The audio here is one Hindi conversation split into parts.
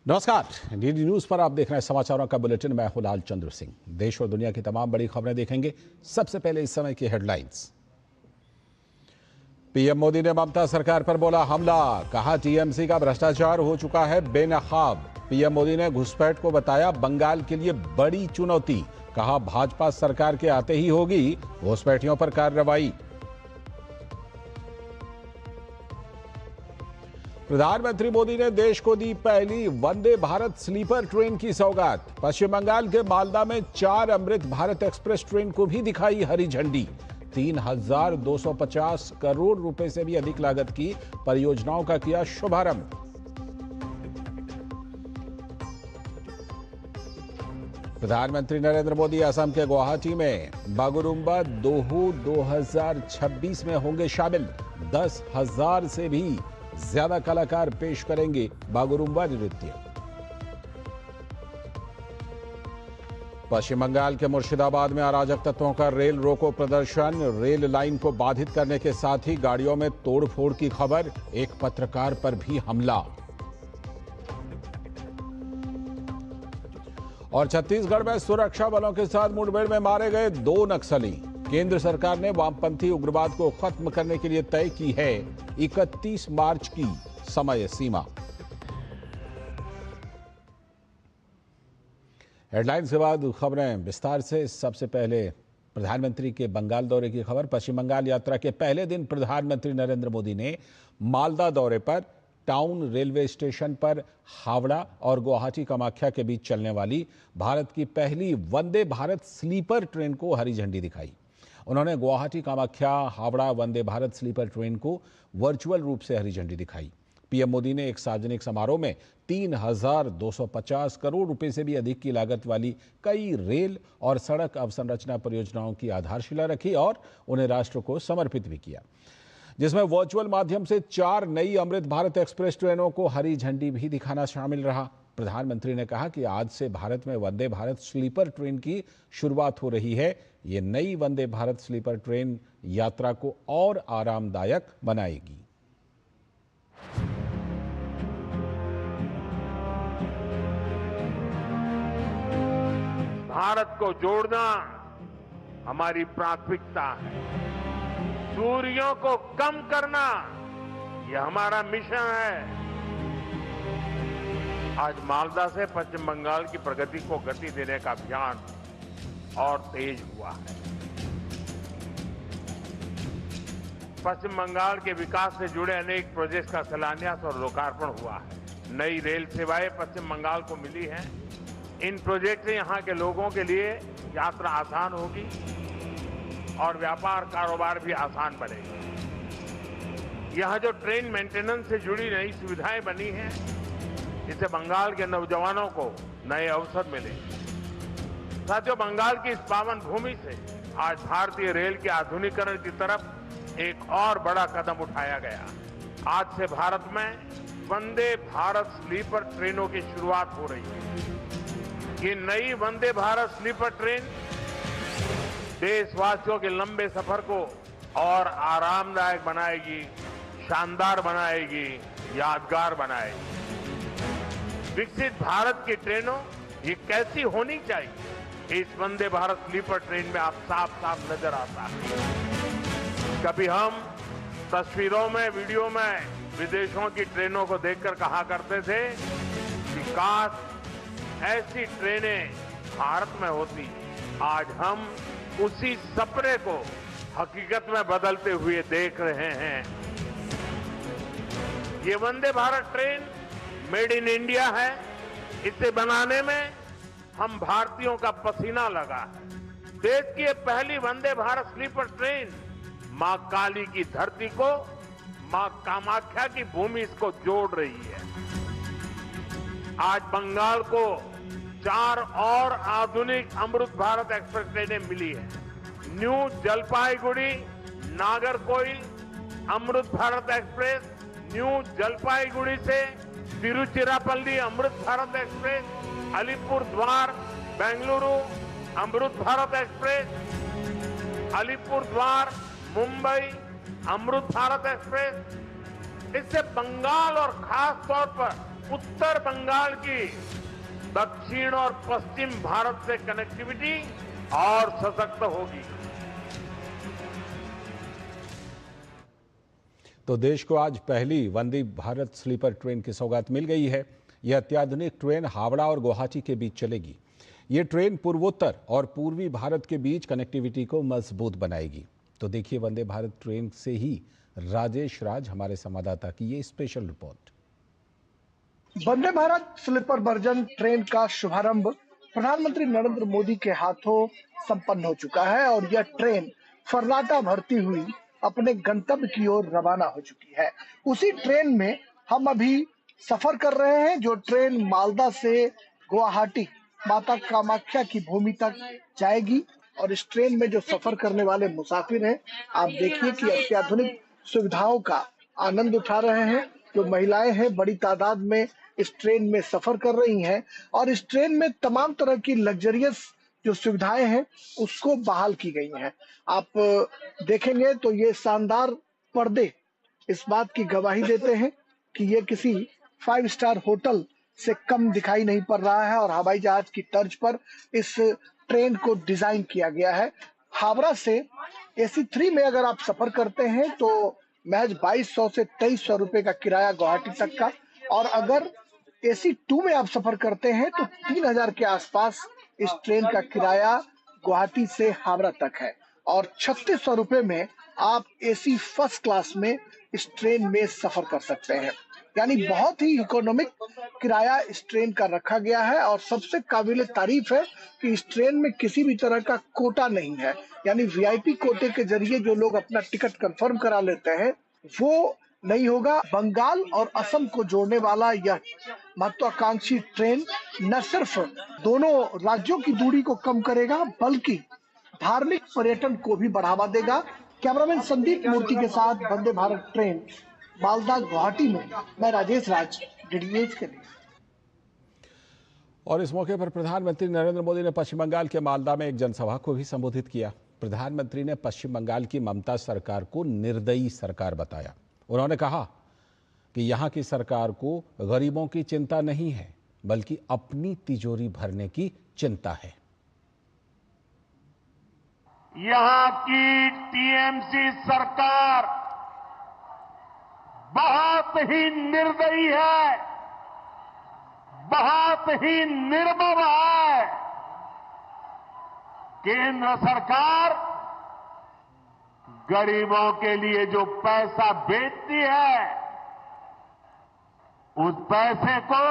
नमस्कार, डीडी न्यूज पर आप देख रहे हैं समाचारों का बुलेटिन। मैं हूं लाल चंद्र सिंह। देश और दुनिया की तमाम बड़ी खबरें देखेंगे। सबसे पहले इस समय की हेडलाइंस। पीएम मोदी ने ममता सरकार पर बोला हमला, कहा टीएमसी का भ्रष्टाचार हो चुका है बेनकाब। पीएम मोदी ने घुसपैठ को बताया बंगाल के लिए बड़ी चुनौती, कहा भाजपा सरकार के आते ही होगी घुसपैठियों पर कार्रवाई। प्रधानमंत्री मोदी ने देश को दी पहली वंदे भारत स्लीपर ट्रेन की सौगात। पश्चिम बंगाल के मालदा में 4 अमृत भारत एक्सप्रेस ट्रेन को भी दिखाई हरी झंडी। 3,250 करोड़ रुपए से भी अधिक लागत की परियोजनाओं का किया शुभारंभ। प्रधानमंत्री नरेंद्र मोदी असम के गुवाहाटी में बागुरुम्बा दोहू 2026 में होंगे शामिल। 10,000 से भी ज्यादा कलाकार पेश करेंगे बागुरुम्बा नृत्य। पश्चिम बंगाल के मुर्शिदाबाद में अराजक तत्वों का रेल रोको प्रदर्शन। रेल लाइन को बाधित करने के साथ ही गाड़ियों में तोड़फोड़ की खबर। एक पत्रकार पर भी हमला। और छत्तीसगढ़ में सुरक्षा बलों के साथ मुठभेड़ में मारे गए 2 नक्सली। केंद्र सरकार ने वामपंथी उग्रवाद को खत्म करने के लिए तय की है 31 मार्च की समय सीमा। हेडलाइंस के बाद खबरें विस्तार से। सबसे पहले प्रधानमंत्री के बंगाल दौरे की खबर। पश्चिम बंगाल यात्रा के पहले दिन प्रधानमंत्री नरेंद्र मोदी ने मालदा दौरे पर टाउन रेलवे स्टेशन पर हावड़ा और गुवाहाटी कामाख्या के बीच चलने वाली भारत की पहली वंदे भारत स्लीपर ट्रेन को हरी झंडी दिखाई। उन्होंने गुवाहाटी कामाख्या हावड़ा वंदे भारत स्लीपर ट्रेन को वर्चुअल रूप से हरी झंडी दिखाई। पीएम मोदी ने एक सार्वजनिक समारोह में 3,250 करोड़ रुपए से भी अधिक की लागत वाली कई रेल और सड़क अवसंरचना परियोजनाओं की आधारशिला रखी और उन्हें राष्ट्र को समर्पित भी किया, जिसमें वर्चुअल माध्यम से 4 नई अमृत भारत एक्सप्रेस ट्रेनों को हरी झंडी भी दिखाना शामिल रहा। प्रधानमंत्री ने कहा कि आज से भारत में वंदे भारत स्लीपर ट्रेन की शुरुआत हो रही है। ये नई वंदे भारत स्लीपर ट्रेन यात्रा को और आरामदायक बनाएगी। भारत को जोड़ना हमारी प्राथमिकता है। दूरियों को कम करना यह हमारा मिशन है। आज मालदा से पश्चिम बंगाल की प्रगति को गति देने का अभियान और तेज हुआ है। पश्चिम बंगाल के विकास से जुड़े अनेक प्रोजेक्ट्स का शिलान्यास और लोकार्पण हुआ है। नई रेल सेवाएं पश्चिम बंगाल को मिली हैं। इन प्रोजेक्ट से यहां के लोगों के लिए यात्रा आसान होगी और व्यापार कारोबार भी आसान बनेगा। यहां जो ट्रेन मेंटेनेंस से जुड़ी नई सुविधाएं बनी हैं, इससे बंगाल के नौजवानों को नए अवसर मिले। साथियों, बंगाल की इस पावन भूमि से आज भारतीय रेल के आधुनिकीकरण की तरफ एक और बड़ा कदम उठाया गया। आज से भारत में वंदे भारत स्लीपर ट्रेनों की शुरुआत हो रही है। ये नई वंदे भारत स्लीपर ट्रेन देशवासियों के लंबे सफर को और आरामदायक बनाएगी, शानदार बनाएगी, यादगार बनाएगी। विकसित भारत की ट्रेनों ये कैसी होनी चाहिए, इस वंदे भारत स्लीपर ट्रेन में आप साफ साफ नजर आता है। कभी हम तस्वीरों में, वीडियो में विदेशों की ट्रेनों को देखकर कहा करते थे कि काश ऐसी ट्रेनें भारत में होती। आज हम उसी सपने को हकीकत में बदलते हुए देख रहे हैं। ये Vande Bharat train made in India है। इसे बनाने में हम भारतीयों का पसीना लगा है। देश की ये पहली वंदे भारत स्लीपर ट्रेन मां काली की धरती को मां कामाख्या की भूमि इसको जोड़ रही है। आज बंगाल को 4 और आधुनिक अमृत भारत एक्सप्रेस ट्रेनें मिली है। New Jalpaiguri Nagercoil Amrit Bharat express, new Jalpaiguri से तिरुचिरापल्ली अमृत भारत एक्सप्रेस, अलीपुर द्वार बेंगलुरु अमृत भारत एक्सप्रेस, अलीपुर द्वार मुंबई अमृत भारत एक्सप्रेस। इससे बंगाल और खास तौर पर उत्तर बंगाल की दक्षिण और पश्चिम भारत से कनेक्टिविटी और सशक्त होगी। तो देश को आज पहली वंदे भारत स्लीपर ट्रेन की सौगात मिल गई है। यह अत्याधुनिक ट्रेन हावड़ा और गुवाहाटी के बीच चलेगी। ये ट्रेन पूर्वोत्तर और पूर्वी भारत के बीच कनेक्टिविटी को मजबूत बनाएगी। तो देखिए वंदे भारत ट्रेन से ही राजेश राज हमारे संवाददाता की ये special report. Vande Bharat sleeper version train का शुभारंभ प्रधानमंत्री नरेंद्र मोदी के हाथों संपन्न हो चुका है और यह ट्रेन फर्राटा भरती हुई अपने गंतव्य की ओर रवाना हो चुकी है। उसी ट्रेन में हम अभी सफर कर रहे हैं, जो ट्रेन मालदा से गुवाहाटी माता कामाख्या की भूमि तक जाएगी। और इस ट्रेन में जो सफर करने वाले मुसाफिर हैं, आप देखिए कि अत्याधुनिक सुविधाओं का आनंद उठा रहे हैं। जो महिलाएं हैं बड़ी तादाद में इस ट्रेन में सफर कर रही हैं और इस ट्रेन में तमाम तरह की लग्जरियस जो सुविधाएं हैं उसको बहाल की गई हैं। आप देखेंगे तो ये शानदार पर्दे इस बात की गवाही देते हैं कि ये किसी 5 स्टार होटल से कम दिखाई नहीं पड़ रहा है और हवाई जहाज की तर्ज पर इस ट्रेन को डिजाइन किया गया है। हावड़ा से AC 3 में अगर आप सफर करते हैं तो महज 2200 से 2300 रुपए का किराया गुवाहाटी तक का, और अगर AC 2 में आप सफर करते हैं तो 3000 के आसपास इस ट्रेन का किराया गुवाहाटी से हावड़ा तक है। और 3600 रुपए में आप AC फर्स्ट क्लास में इस ट्रेन में सफर कर सकते हैं। यानी बहुत ही इकोनॉमिक किराया इस ट्रेन का रखा गया है। और सबसे काबिल तारीफ है कि इस ट्रेन में किसी भी तरह का कोटा नहीं है। यानी VIP कोटे के जरिए जो लोग अपना टिकट कंफर्म करा लेते हैं वो नहीं होगा। बंगाल और असम को जोड़ने वाला यह महत्वाकांक्षी ट्रेन न सिर्फ दोनों राज्यों की दूरी को कम करेगा बल्कि धार्मिक पर्यटन को भी बढ़ावा देगा। कैमरामैन संदीप मूर्ति के साथ वंदे भारत ट्रेन मालदा गुवाहाटी में मैं राजेश राज, DDH के लिए। और इस मौके पर प्रधानमंत्री नरेंद्र मोदी ने पश्चिम बंगाल के मालदा में एक जनसभा को भी संबोधित किया। प्रधानमंत्री ने पश्चिम बंगाल की ममता सरकार को निर्दयी सरकार बताया। उन्होंने कहा कि यहाँ की सरकार को गरीबों की चिंता नहीं है बल्कि अपनी तिजोरी भरने की चिंता है। यहाँ की TMC सरकार बहुत ही निर्दयी है, बहुत ही निर्मम है। केंद्र सरकार गरीबों के लिए जो पैसा भेजती है उस पैसे को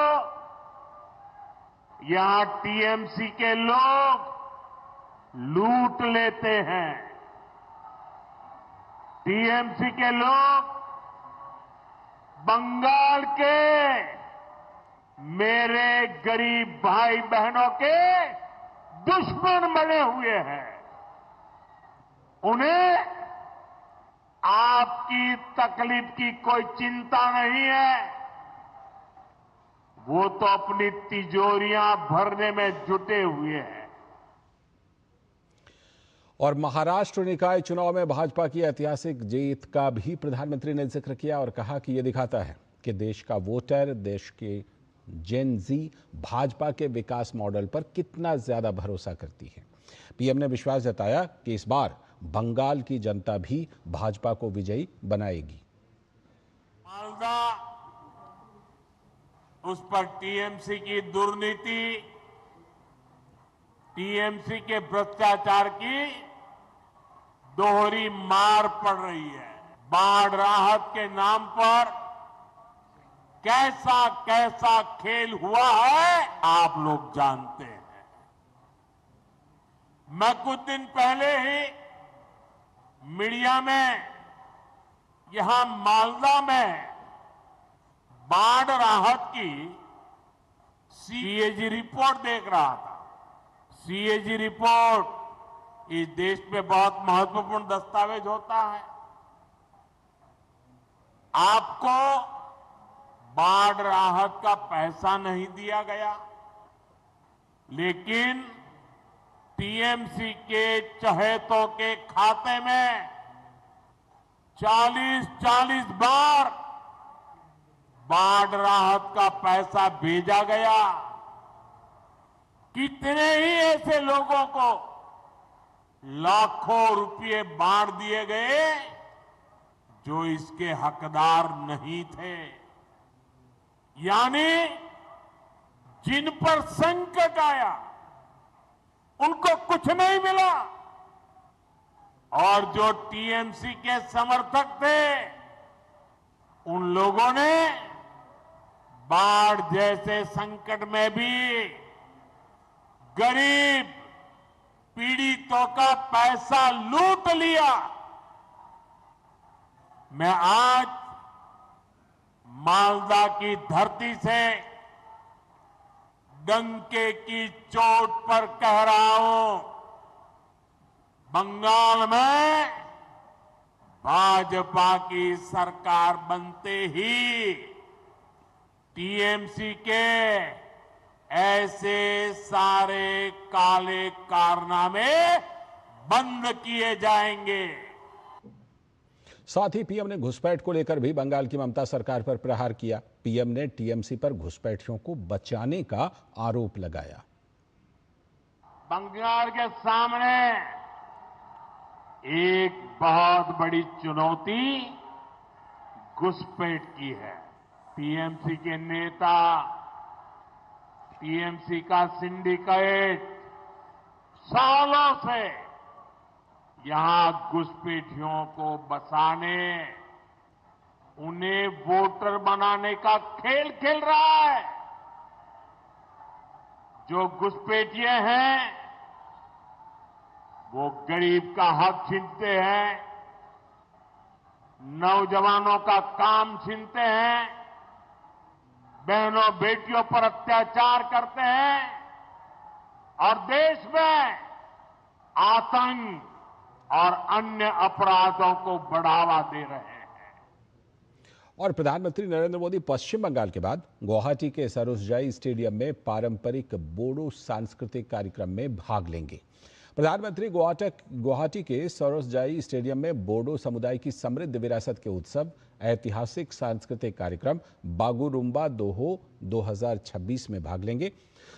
यहां TMC के लोग लूट लेते हैं। TMC के लोग बंगाल के मेरे गरीब भाई बहनों के दुश्मन बने हुए हैं। उन्हें आपकी तकलीफ की कोई चिंता नहीं है, वो तो अपनी तिजोरियां भरने में जुटे हुए हैं। और महाराष्ट्र निकाय चुनाव में भाजपा की ऐतिहासिक जीत का भी प्रधानमंत्री ने जिक्र किया और कहा कि यह दिखाता है कि देश का वोटर, देश के जेन जी भाजपा के विकास मॉडल पर कितना ज्यादा भरोसा करती है। PM ने विश्वास जताया कि इस बार बंगाल की जनता भी भाजपा को विजयी बनाएगी। मालदा उस पर TMC की दुर्नीति, TMC के भ्रष्टाचार की दोहरी मार पड़ रही है। बाढ़ राहत के नाम पर कैसा कैसा खेल हुआ है आप लोग जानते हैं। मैं कुछ दिन पहले ही मीडिया में यहां मालदा में बाढ़ राहत की CAG रिपोर्ट देख रहा था। CAG रिपोर्ट इस देश में बहुत महत्वपूर्ण दस्तावेज होता है। आपको बाढ़ राहत का पैसा नहीं दिया गया, लेकिन TMC के चहेतों के खाते में 40-40 बार बाढ़ राहत का पैसा भेजा गया, कितने ही ऐसे लोगों को लाखों रुपए बांट दिए गए जो इसके हकदार नहीं थे। यानी जिन पर संकट आया उनको कुछ नहीं मिला, और जो टीएमसी के समर्थक थे उन लोगों ने बाढ़ जैसे संकट में भी गरीब पीड़ितों का पैसा लूट लिया। मैं आज मालदा की धरती से डंके की चोट पर कह रहा हूं, बंगाल में भाजपा की सरकार बनते ही टीएमसी के ऐसे सारे काले कारनामे बंद किए जाएंगे। साथ ही पीएम ने घुसपैठ को लेकर भी बंगाल की ममता सरकार पर प्रहार किया। पीएम ने टीएमसी पर घुसपैठियों को बचाने का आरोप लगाया। बंगाल के सामने एक बहुत बड़ी चुनौती घुसपैठ की है। टीएमसी के नेता, टीएमसी का सिंडिकेट सालों से यहां घुसपैठियों को बसाने, उन्हें वोटर बनाने का खेल खेल रहा है। जो घुसपैठिए हैं वो गरीब का हक छीनते हैं, नौजवानों का काम छीनते हैं, बहनों बेटियों पर अत्याचार करते हैं और देश में आतंक और अन्य अपराधों को बढ़ावा दे रहे हैं। और प्रधानमंत्री नरेंद्र मोदी पश्चिम बंगाल के बाद गुवाहाटी के सरोसजाई स्टेडियम में पारंपरिक बोडो सांस्कृतिक कार्यक्रम में भाग लेंगे। प्रधानमंत्री गुवाहाटी के सरोसजाई स्टेडियम में बोडो समुदाय की समृद्ध विरासत के उत्सव ऐतिहासिक सांस्कृतिक कार्यक्रम बागुरुम्बा दोहो 2026 में भाग लेंगे।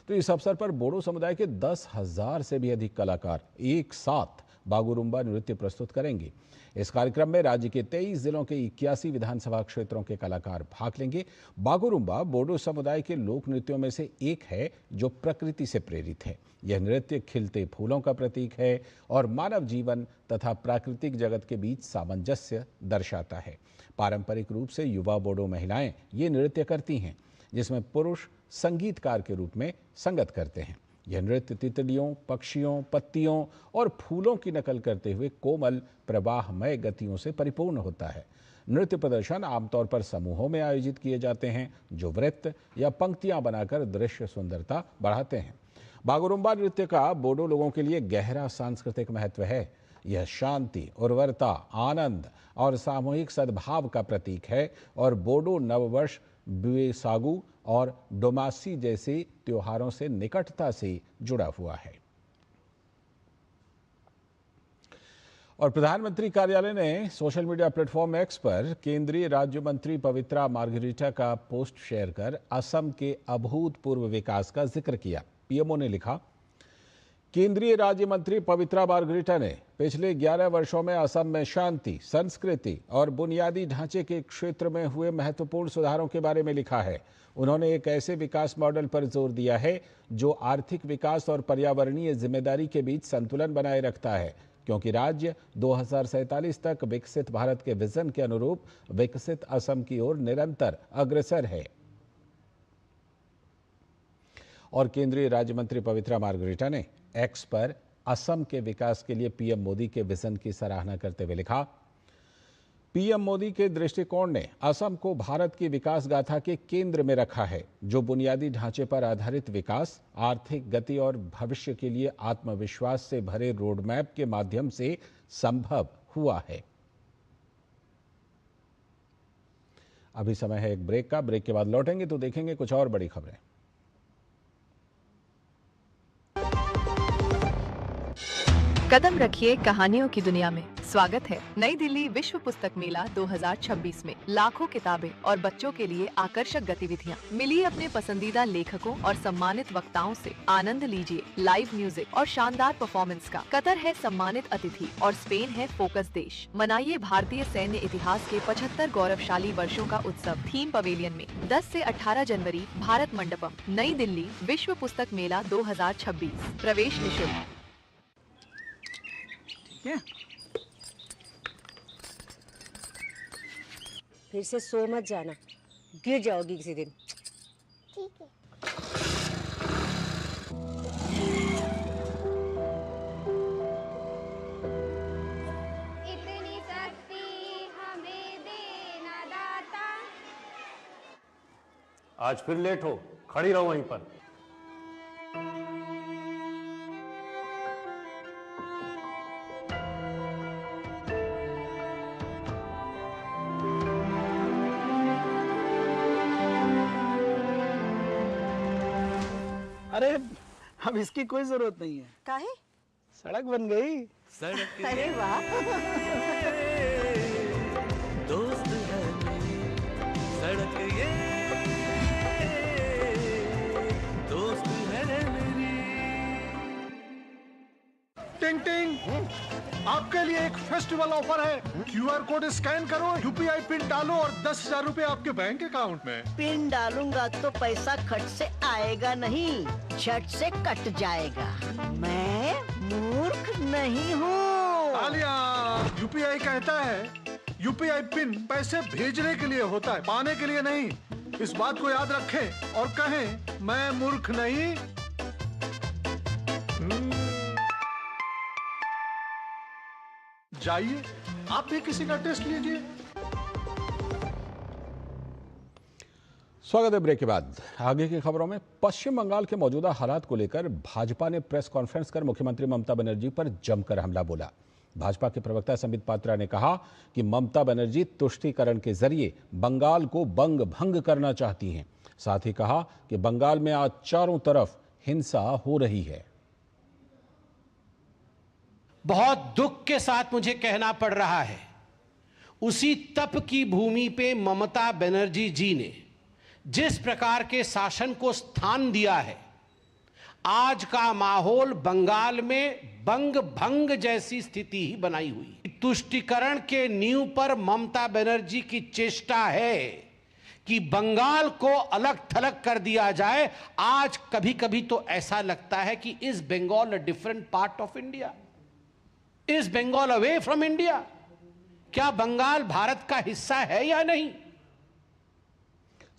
तो इस अवसर पर बोडो समुदाय के 10,000 से भी अधिक कलाकार एक साथ बागुरुम्बा नृत्य प्रस्तुत करेंगे। इस कार्यक्रम में राज्य के 23 जिलों के 81 विधानसभा क्षेत्रों के कलाकार भाग लेंगे। बागुरुम्बा बोडो समुदाय के लोक नृत्यों में से एक है जो प्रकृति से प्रेरित है। यह नृत्य खिलते फूलों का प्रतीक है और मानव जीवन तथा प्राकृतिक जगत के बीच सामंजस्य दर्शाता है। पारंपरिक रूप से युवा बोडो महिलाएं ये नृत्य करती हैं, जिसमें पुरुष संगीतकार के रूप में संगत करते हैं। यह नृत्य तितलियों, पक्षियों, पत्तियों और फूलों की नकल करते हुए कोमल प्रवाहमय गतियों से परिपूर्ण होता है। नृत्य प्रदर्शन आमतौर पर समूहों में आयोजित किए जाते हैं, जो वृत्त या पंक्तियां बनाकर दृश्य सुंदरता बढ़ाते हैं। बागुरुम्बा नृत्य का बोडो लोगों के लिए गहरा सांस्कृतिक महत्व है। यह शांति, उर्वरता, आनंद और सामूहिक सद्भाव का प्रतीक है और बोडो नववर्ष बुएसागु और डोमासी जैसे त्योहारों से निकटता से जुड़ा हुआ है। और प्रधानमंत्री कार्यालय ने सोशल मीडिया प्लेटफॉर्म एक्स पर केंद्रीय राज्य मंत्री पवित्रा मार्घेरिटा का पोस्ट शेयर कर असम के अभूतपूर्व विकास का जिक्र किया। पीएमओ ने लिखा, केंद्रीय राज्य मंत्री पवित्रा मार्घेरिटा ने पिछले 11 वर्षों में असम में शांति, संस्कृति और बुनियादी ढांचे के क्षेत्र में हुए महत्वपूर्ण सुधारों के बारे में लिखा है। उन्होंने एक ऐसे विकास मॉडल पर जोर दिया है जो आर्थिक विकास और पर्यावरणीय जिम्मेदारी के बीच संतुलन बनाए रखता है, क्योंकि राज्य 2047 तक विकसित भारत के विजन के अनुरूप विकसित असम की ओर निरंतर अग्रसर है। और केंद्रीय राज्य मंत्री पवित्रा मार्घेरिटा ने एक्स पर असम के विकास के लिए पीएम मोदी के विजन की सराहना करते हुए लिखा, पीएम मोदी के दृष्टिकोण ने असम को भारत की विकास गाथा के केंद्र में रखा है, जो बुनियादी ढांचे पर आधारित विकास, आर्थिक गति और भविष्य के लिए आत्मविश्वास से भरे रोडमैप के माध्यम से संभव हुआ है। अभी समय है एक ब्रेक का। ब्रेक के बाद लौटेंगे तो देखेंगे कुछ और बड़ी खबरें। कदम रखिए कहानियों की दुनिया में। स्वागत है नई दिल्ली विश्व पुस्तक मेला 2026 में। लाखों किताबें और बच्चों के लिए आकर्षक गतिविधियाँ। मिलिए अपने पसंदीदा लेखकों और सम्मानित वक्ताओं से। आनंद लीजिए लाइव म्यूजिक और शानदार परफॉर्मेंस का। कतर है सम्मानित अतिथि और स्पेन है फोकस देश। मनाइए भारतीय सैन्य इतिहास के 75 गौरवशाली वर्षों का उत्सव थीम पवेलियन में 10 से 18 जनवरी भारत मंडपम, नई दिल्ली विश्व पुस्तक मेला 2026। प्रवेश निःशुल्क। फिर से सो मत जाना, गिर जाओगी किसी दिन। ठीक है। इतनी शक्ति हमें देना दाता। आज फिर लेट हो, खड़ी रहो वहीं पर। अरे अब इसकी कोई जरूरत नहीं है। काहे? सड़क बन गई। सड़क अरे वाह। दोस्त है मेरी, सड़क ये दोस्त है मेरी। टिंग टिंग, आपके लिए एक फेस्टिवल ऑफर है। QR कोड स्कैन करो, UPI पिन डालो और 10,000 रुपए आपके बैंक अकाउंट में। पिन डालूंगा तो पैसा खट से आएगा नहीं, झट से कट जाएगा। मैं मूर्ख नहीं हूँ। तालियां। UPI कहता है UPI पिन पैसे भेजने के लिए होता है, पाने के लिए नहीं। इस बात को याद रखें और कहें मैं मूर्ख नहीं। जाइए, आप भी किसी का टेस्ट लीजिए। स्वागत है ब्रेक के बाद। आगे की खबरों में पश्चिम बंगाल के मौजूदा हालात को लेकर भाजपा ने प्रेस कॉन्फ्रेंस कर मुख्यमंत्री ममता बनर्जी पर जमकर हमला बोला। भाजपा के प्रवक्ता संबित पात्रा ने कहा कि ममता बनर्जी तुष्टीकरण के जरिए बंगाल को बंग भंग करना चाहती हैं। साथ ही कहा कि बंगाल में आज चारों तरफ हिंसा हो रही है। बहुत दुख के साथ मुझे कहना पड़ रहा है, उसी तप की भूमि पे ममता बनर्जी जी ने जिस प्रकार के शासन को स्थान दिया है, आज का माहौल बंगाल में बंग भंग जैसी स्थिति ही बनाई हुई। तुष्टीकरण के नींव पर ममता बनर्जी की चेष्टा है कि बंगाल को अलग थलग कर दिया जाए। आज कभी कभी तो ऐसा लगता है कि is Bengal a different part of India? Is Bengal away from India? क्या बंगाल भारत का हिस्सा है या नहीं?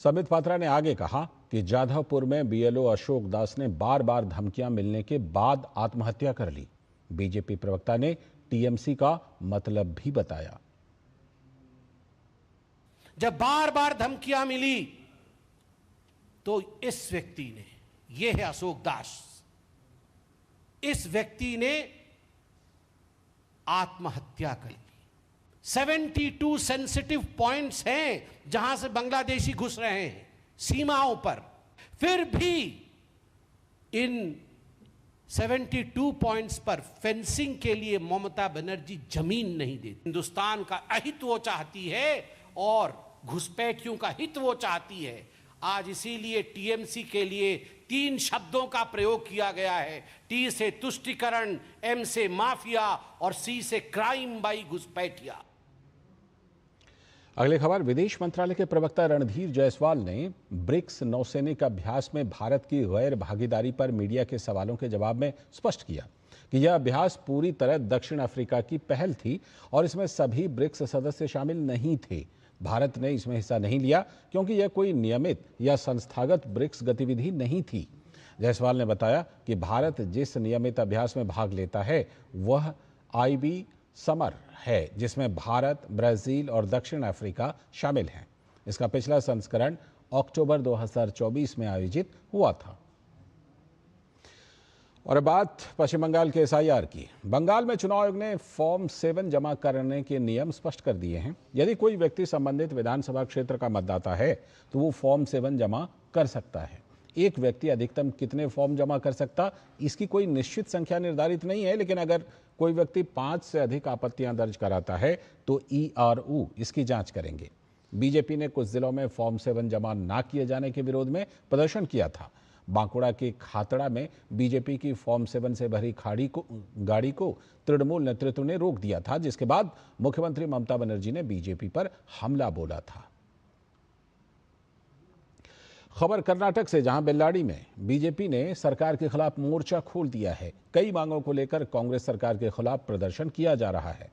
संबित पात्रा ने आगे कहा कि जाधवपुर में BLO अशोक दास ने बार बार धमकियां मिलने के बाद आत्महत्या कर ली। बीजेपी प्रवक्ता ने TMC का मतलब भी बताया। जब बार बार धमकियां मिली तो इस व्यक्ति ने, यह है अशोक दास, इस व्यक्ति ने आत्महत्या कर ली। 72 सेंसिटिव पॉइंट्स हैं जहां से बांग्लादेशी घुस रहे हैं सीमाओं पर, फिर भी इन 72 पॉइंट्स पर फेंसिंग के लिए ममता बनर्जी जमीन नहीं देती। हिंदुस्तान का अहित वो चाहती है और घुसपैठियों का हित वो चाहती है। आज इसीलिए TMC के लिए 3 शब्दों का प्रयोग किया गया है। T से तुष्टीकरण, M से माफिया और C से क्राइम बाई घुसपैठिया। अगली खबर, विदेश मंत्रालय के प्रवक्ता रणधीर जायसवाल ने ब्रिक्स नौसैनिक अभ्यास में भारत की गैर भागीदारी पर मीडिया के सवालों के जवाब में स्पष्ट किया कि यह अभ्यास पूरी तरह दक्षिण अफ्रीका की पहल थी और इसमें सभी ब्रिक्स सदस्य शामिल नहीं थे। भारत ने इसमें हिस्सा नहीं लिया क्योंकि यह कोई नियमित या संस्थागत ब्रिक्स गतिविधि नहीं थी। जायसवाल ने बताया कि भारत जिस नियमित अभ्यास में भाग लेता है वह IB समर है, जिसमें भारत, ब्राजील और दक्षिण अफ्रीका शामिल हैं। इसका पिछला संस्करण अक्टूबर 2024 में आयोजित हुआ था। और बात पश्चिम बंगाल के SIR की। बंगाल में चुनाव आयोग ने फॉर्म 7 जमा करने के नियम स्पष्ट कर दिए हैं। यदि कोई व्यक्ति संबंधित विधानसभा क्षेत्र का मतदाता है तो वो फॉर्म 7 जमा कर सकता है। एक व्यक्ति अधिकतम कितने फॉर्म जमा कर सकता, इसकी कोई निश्चित संख्या निर्धारित नहीं है, लेकिन अगर कोई व्यक्ति 5 से अधिक आपत्तियां दर्ज कराता है तो ERU इसकी जांच करेंगे। बीजेपी ने कुछ जिलों में फॉर्म 7 जमा ना किए जाने के विरोध में प्रदर्शन किया था। बांकुड़ा के खातड़ा में बीजेपी की फॉर्म 7 से भरी गाड़ी को तृणमूल नेतृत्व ने रोक दिया था, जिसके बाद मुख्यमंत्री ममता बनर्जी ने बीजेपी पर हमला बोला था। खबर कर्नाटक से, जहां बेल्लाडी में बीजेपी ने सरकार के खिलाफ मोर्चा खोल दिया है। कई मांगों को लेकर कांग्रेस सरकार के खिलाफ प्रदर्शन किया जा रहा है।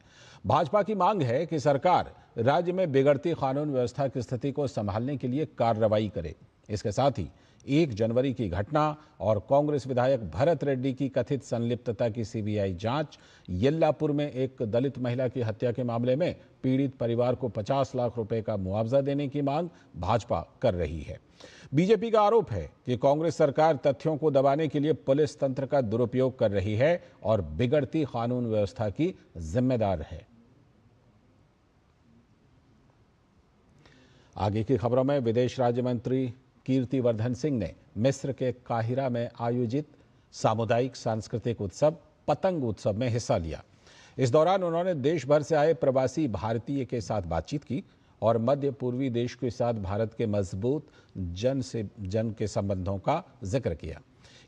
भाजपा की मांग है कि सरकार राज्य में बिगड़ती कानून व्यवस्था की स्थिति को संभालने के लिए कार्रवाई करे। इसके साथ ही 1 जनवरी की घटना और कांग्रेस विधायक भरत रेड्डी की कथित संलिप्तता की CBI जांच, येल्लापुर में एक दलित महिला की हत्या के मामले में पीड़ित परिवार को 50 लाख रुपए का मुआवजा देने की मांग भाजपा कर रही है। बीजेपी का आरोप है कि कांग्रेस सरकार तथ्यों को दबाने के लिए पुलिस तंत्र का दुरुपयोग कर रही है और बिगड़ती कानून व्यवस्था की जिम्मेदार है। आगे की खबरों में, विदेश राज्य मंत्री कीर्तिवर्धन सिंह ने मिस्र के काहिरा में आयोजित सामुदायिक सांस्कृतिक उत्सव पतंग उत्सव में हिस्सा लिया। इस दौरान उन्होंने देश भर से आए प्रवासी भारतीय के साथ बातचीत की और मध्य पूर्वी देश के साथ भारत के मजबूत जन से जन के संबंधों का जिक्र किया।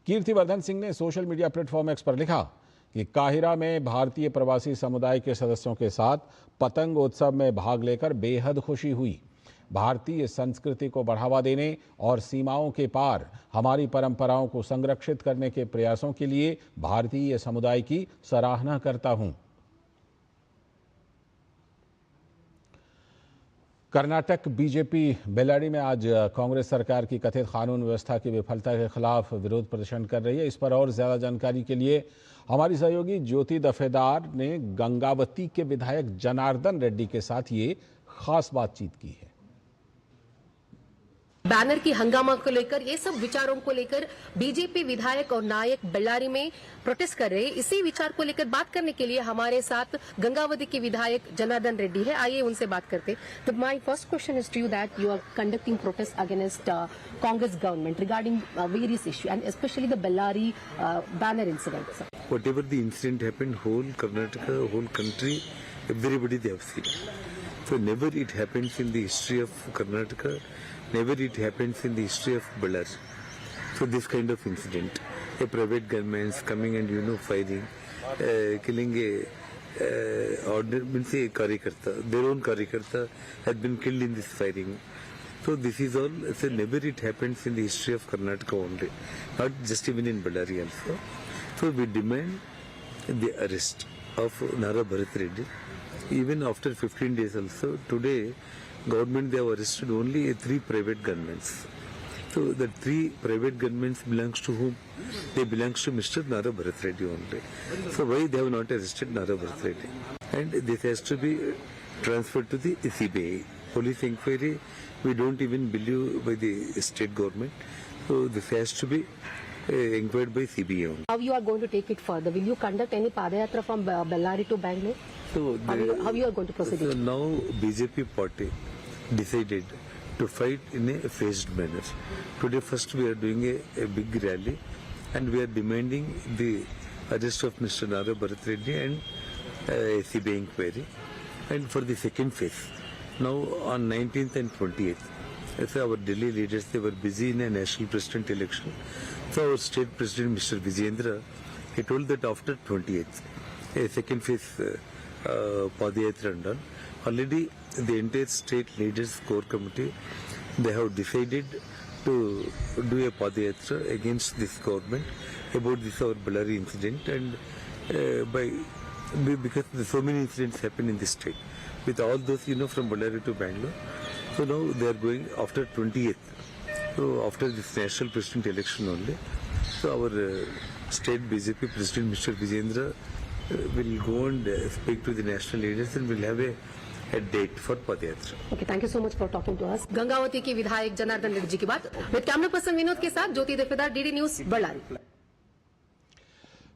कीर्तिवर्धन सिंह ने सोशल मीडिया प्लेटफॉर्म X पर लिखा कि काहिरा में भारतीय प्रवासी समुदाय के सदस्यों के साथ पतंग उत्सव में भाग लेकर बेहद खुशी हुई। भारतीय संस्कृति को बढ़ावा देने और सीमाओं के पार हमारी परंपराओं को संरक्षित करने के प्रयासों के लिए भारतीय समुदाय की सराहना करता हूं। कर्नाटक बीजेपी बेल्लाडी में आज कांग्रेस सरकार की कथित कानून व्यवस्था की विफलता के खिलाफ विरोध प्रदर्शन कर रही है। इस पर और ज्यादा जानकारी के लिए हमारी सहयोगी ज्योति दफेदार ने गंगावती के विधायक जनार्दन रेड्डी के साथ ये खास बातचीत की है। बैनर की हंगामा को लेकर, ये सब विचारों को लेकर बीजेपी विधायक और नायक बेल्लारी में प्रोटेस्ट कर रहे हैं। इसी विचार को लेकर बात करने के लिए हमारे साथ गंगावती के विधायक जनार्दन रेड्डी है। आइए उनसे बात करते। तो my first question is to you that you are conducting protest against Congress government regarding various issue and specially the Bellary banner incident. Whatever the incident happened, whole Karnataka, whole country, everybody they have seen. So never it happens in the history of Karnataka, never it happens in the history of Bellary. So this kind of incident, a private gunman's coming and firing, killing a order means a karyakarta, their own karyakarta had been killed in this firing. So this is all. So never it happens in the history of Karnataka only, not just even in Bellary also. So we demand the arrest of Nara Bharat Reddy. Even after 15 days also, today government they have arrested only 3 private gunmen. So the 3 private gunmen belongs to whom? They belongs to Mr. Nara Bharat Reddy only. So why they have not arrested Nara Bharat Reddy? And this has to be transferred to the CBI. Police inquiry, we don't even believe by the state government. So this has to be inquired by CBI only. How you are going to take it further? Will you conduct any padayatra from Bellary to Bangalore? So how you are going to proceed? So now BJP party decided to fight in a phased manner. Today first we are doing a big rally and we are demanding the arrest of Mr. Nara Bharat Reddy and CBI inquiry. And for the second phase, now on 19th and 20th, as our Delhi leaders, they were busy in a national president election. So our state president, Mr. Vijayendra, he told that after 28th, a second phase Padayatra and done. Already the entire state leaders core committee, they have decided to do a Padayatra against this government about this our Bellary incident, and because so many incidents happen in this state with all those from Bellary to Bangalore. So now they are going after 28th. So after this national president election only. So our state BJP president Mr. Vijayendra will go and speak to the national leaders and will have a date for Padayatra. Okay, thank you so much for talking to us. Gangavati के विधायक जनार्दन रेड्डी जी की बात विद कैमरा पर्सन विनोद के साथ ज्योति दफेदार, DD न्यूज बल्लारी।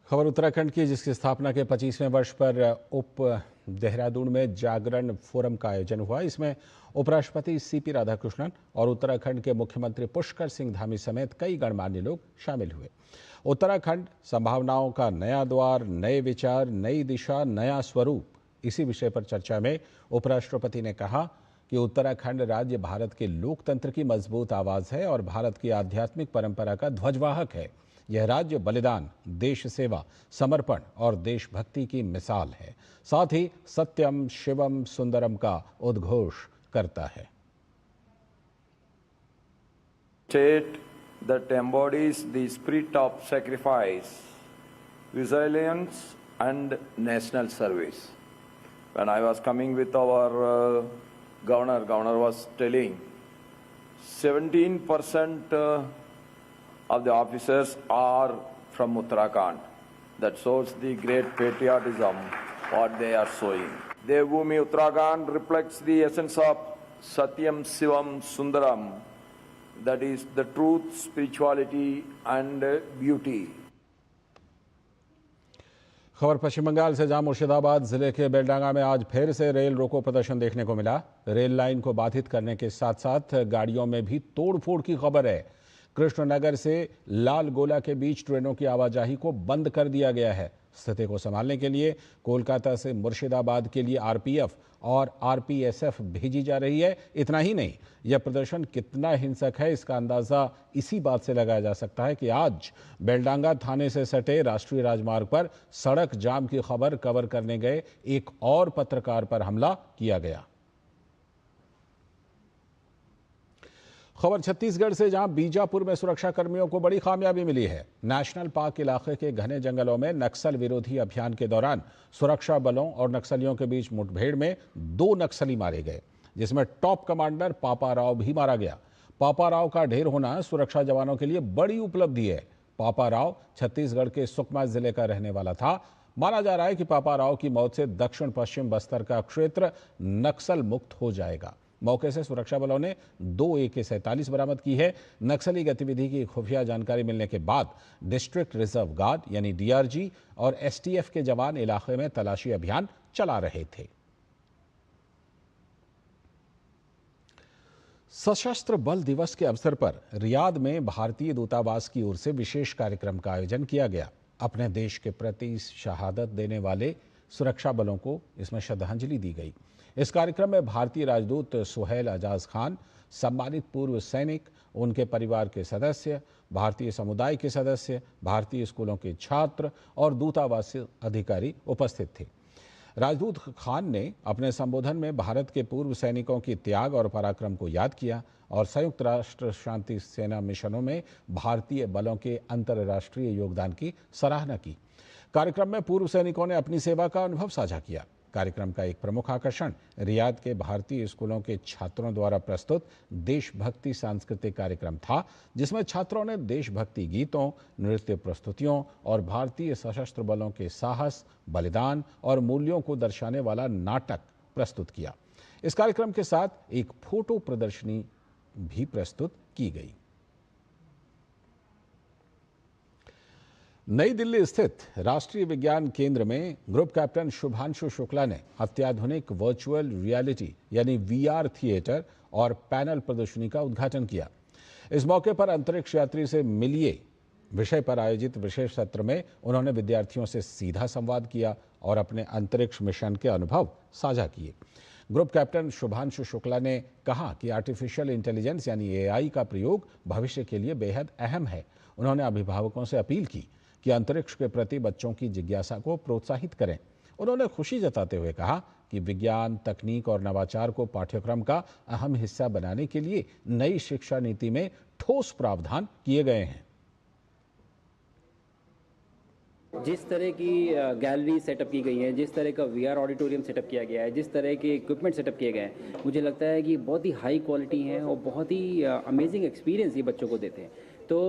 खबर उत्तराखंड की, जिसकी स्थापना के 25वें वर्ष पर उप देहरादून में जागरण फोरम का आयोजन हुआ। इसमें उपराष्ट्रपति सीपी राधाकृष्णन और उत्तराखंड के मुख्यमंत्री पुष्कर सिंह धामी समेत कई गणमान्य लोग शामिल हुए। उत्तराखंड संभावनाओं का नया द्वार, नए विचार, नई दिशा, नया स्वरूप, इसी विषय पर चर्चा में उपराष्ट्रपति ने कहा कि उत्तराखंड राज्य भारत के लोकतंत्र की मजबूत आवाज है और भारत की आध्यात्मिक परंपरा का ध्वजवाहक है। यह राज्य बलिदान, देश सेवा, समर्पण और देशभक्ति की मिसाल है। साथ ही सत्यम शिवम सुंदरम का उद्घोष करता है। State that embodies the spirit of sacrifice, resilience and national service. When I was coming with our governor was telling 17% of the officers are from Uttarakhand. That shows the great patriotism what they are showing. Devbhoomi Uttarakhand reflects the essence of Satyam Shivam Sundaram, that is the truth, spirituality and beauty. खबर पश्चिम बंगाल से, जहां मुर्शिदाबाद जिले के बेलडांगा में आज फिर से रेल रोको प्रदर्शन देखने को मिला। रेल लाइन को बाधित करने के साथ साथ गाड़ियों में भी तोड़फोड़ की खबर है। कृष्णनगर से लाल गोला के बीच ट्रेनों की आवाजाही को बंद कर दिया गया है। स्थिति को संभालने के लिए कोलकाता से मुर्शिदाबाद के लिए आरपीएफ और आरपीएसएफ भेजी जा रही है। इतना ही नहीं, यह प्रदर्शन कितना हिंसक है इसका अंदाजा इसी बात से लगाया जा सकता है कि आज बेलडांगा थाने से सटे राष्ट्रीय राजमार्ग पर सड़क जाम की खबर कवर करने गए एक और पत्रकार पर हमला किया गया। खबर छत्तीसगढ़ से, जहां बीजापुर में सुरक्षा कर्मियों को बड़ी कामयाबी मिली है। नेशनल पार्क इलाके के घने जंगलों में नक्सल विरोधी अभियान के दौरान सुरक्षा बलों और नक्सलियों के बीच मुठभेड़ में 2 नक्सली मारे गए, जिसमें टॉप कमांडर पापा राव भी मारा गया। पापा राव का ढेर होना सुरक्षा जवानों के लिए बड़ी उपलब्धि है। पापा राव छत्तीसगढ़ के सुकमा जिले का रहने वाला था। माना जा रहा है कि पापा राव की मौत से दक्षिण पश्चिम बस्तर का क्षेत्र नक्सल मुक्त हो जाएगा। मौके से सुरक्षा बलों ने 2 AK-47 बरामद की है। नक्सली गतिविधि की खुफिया जानकारी मिलने के बाद डिस्ट्रिक्ट रिजर्व गार्ड यानी डीआरजी और एसटीएफ के जवान इलाके में तलाशी अभियान चला रहे थे। सशस्त्र बल दिवस के अवसर पर रियाद में भारतीय दूतावास की ओर से विशेष कार्यक्रम का आयोजन किया गया। अपने देश के प्रति शहादत देने वाले सुरक्षा बलों को इसमें श्रद्धांजलि दी गई। इस कार्यक्रम में भारतीय राजदूत सुहेल अजाज खान, सम्मानित पूर्व सैनिक, उनके परिवार के सदस्य, भारतीय समुदाय के सदस्य, भारतीय स्कूलों के छात्र और दूतावास अधिकारी उपस्थित थे। राजदूत खान ने अपने संबोधन में भारत के पूर्व सैनिकों की त्याग और पराक्रम को याद किया और संयुक्त राष्ट्र शांति सेना मिशनों में भारतीय बलों के अंतर्राष्ट्रीय योगदान की सराहना की। कार्यक्रम में पूर्व सैनिकों ने अपनी सेवा का अनुभव साझा किया। कार्यक्रम का एक प्रमुख आकर्षण रियाद के भारतीय स्कूलों के छात्रों द्वारा प्रस्तुत देशभक्ति सांस्कृतिक कार्यक्रम था, जिसमें छात्रों ने देशभक्ति गीतों, नृत्य प्रस्तुतियों और भारतीय सशस्त्र बलों के साहस, बलिदान और मूल्यों को दर्शाने वाला नाटक प्रस्तुत किया। इस कार्यक्रम के साथ एक फोटो प्रदर्शनी भी प्रस्तुत की गई। नई दिल्ली स्थित राष्ट्रीय विज्ञान केंद्र में ग्रुप कैप्टन शुभांशु शुक्ला ने अत्याधुनिक वर्चुअल रियलिटी यानी वीआर थिएटर और पैनल प्रदर्शनी का उद्घाटन किया। इस मौके पर अंतरिक्ष यात्री से मिलिए विषय पर आयोजित विशेष सत्र में उन्होंने विद्यार्थियों से सीधा संवाद किया और अपने अंतरिक्ष मिशन के अनुभव साझा किए। ग्रुप कैप्टन शुभांशु शुक्ला ने कहा कि आर्टिफिशियल इंटेलिजेंस यानी एआई का प्रयोग भविष्य के लिए बेहद अहम है। उन्होंने अभिभावकों से अपील की कि अंतरिक्ष के प्रति बच्चों की जिज्ञासा को प्रोत्साहित करें। उन्होंने खुशी जताते हुए कहा कि विज्ञान, तकनीक और नवाचार को पाठ्यक्रम का अहम हिस्सा बनाने के लिए नई शिक्षा नीति में ठोस प्रावधान किए गए हैं। जिस तरह की गैलरी सेटअप की गई है, जिस तरह का वीआर ऑडिटोरियम सेटअप किया गया है, जिस तरह के इक्विपमेंट सेटअप किए गए हैं, मुझे लगता है कि बहुत ही हाई क्वालिटी हैं और बहुत ही अमेजिंग एक्सपीरियंस ये बच्चों को देते हैं। तो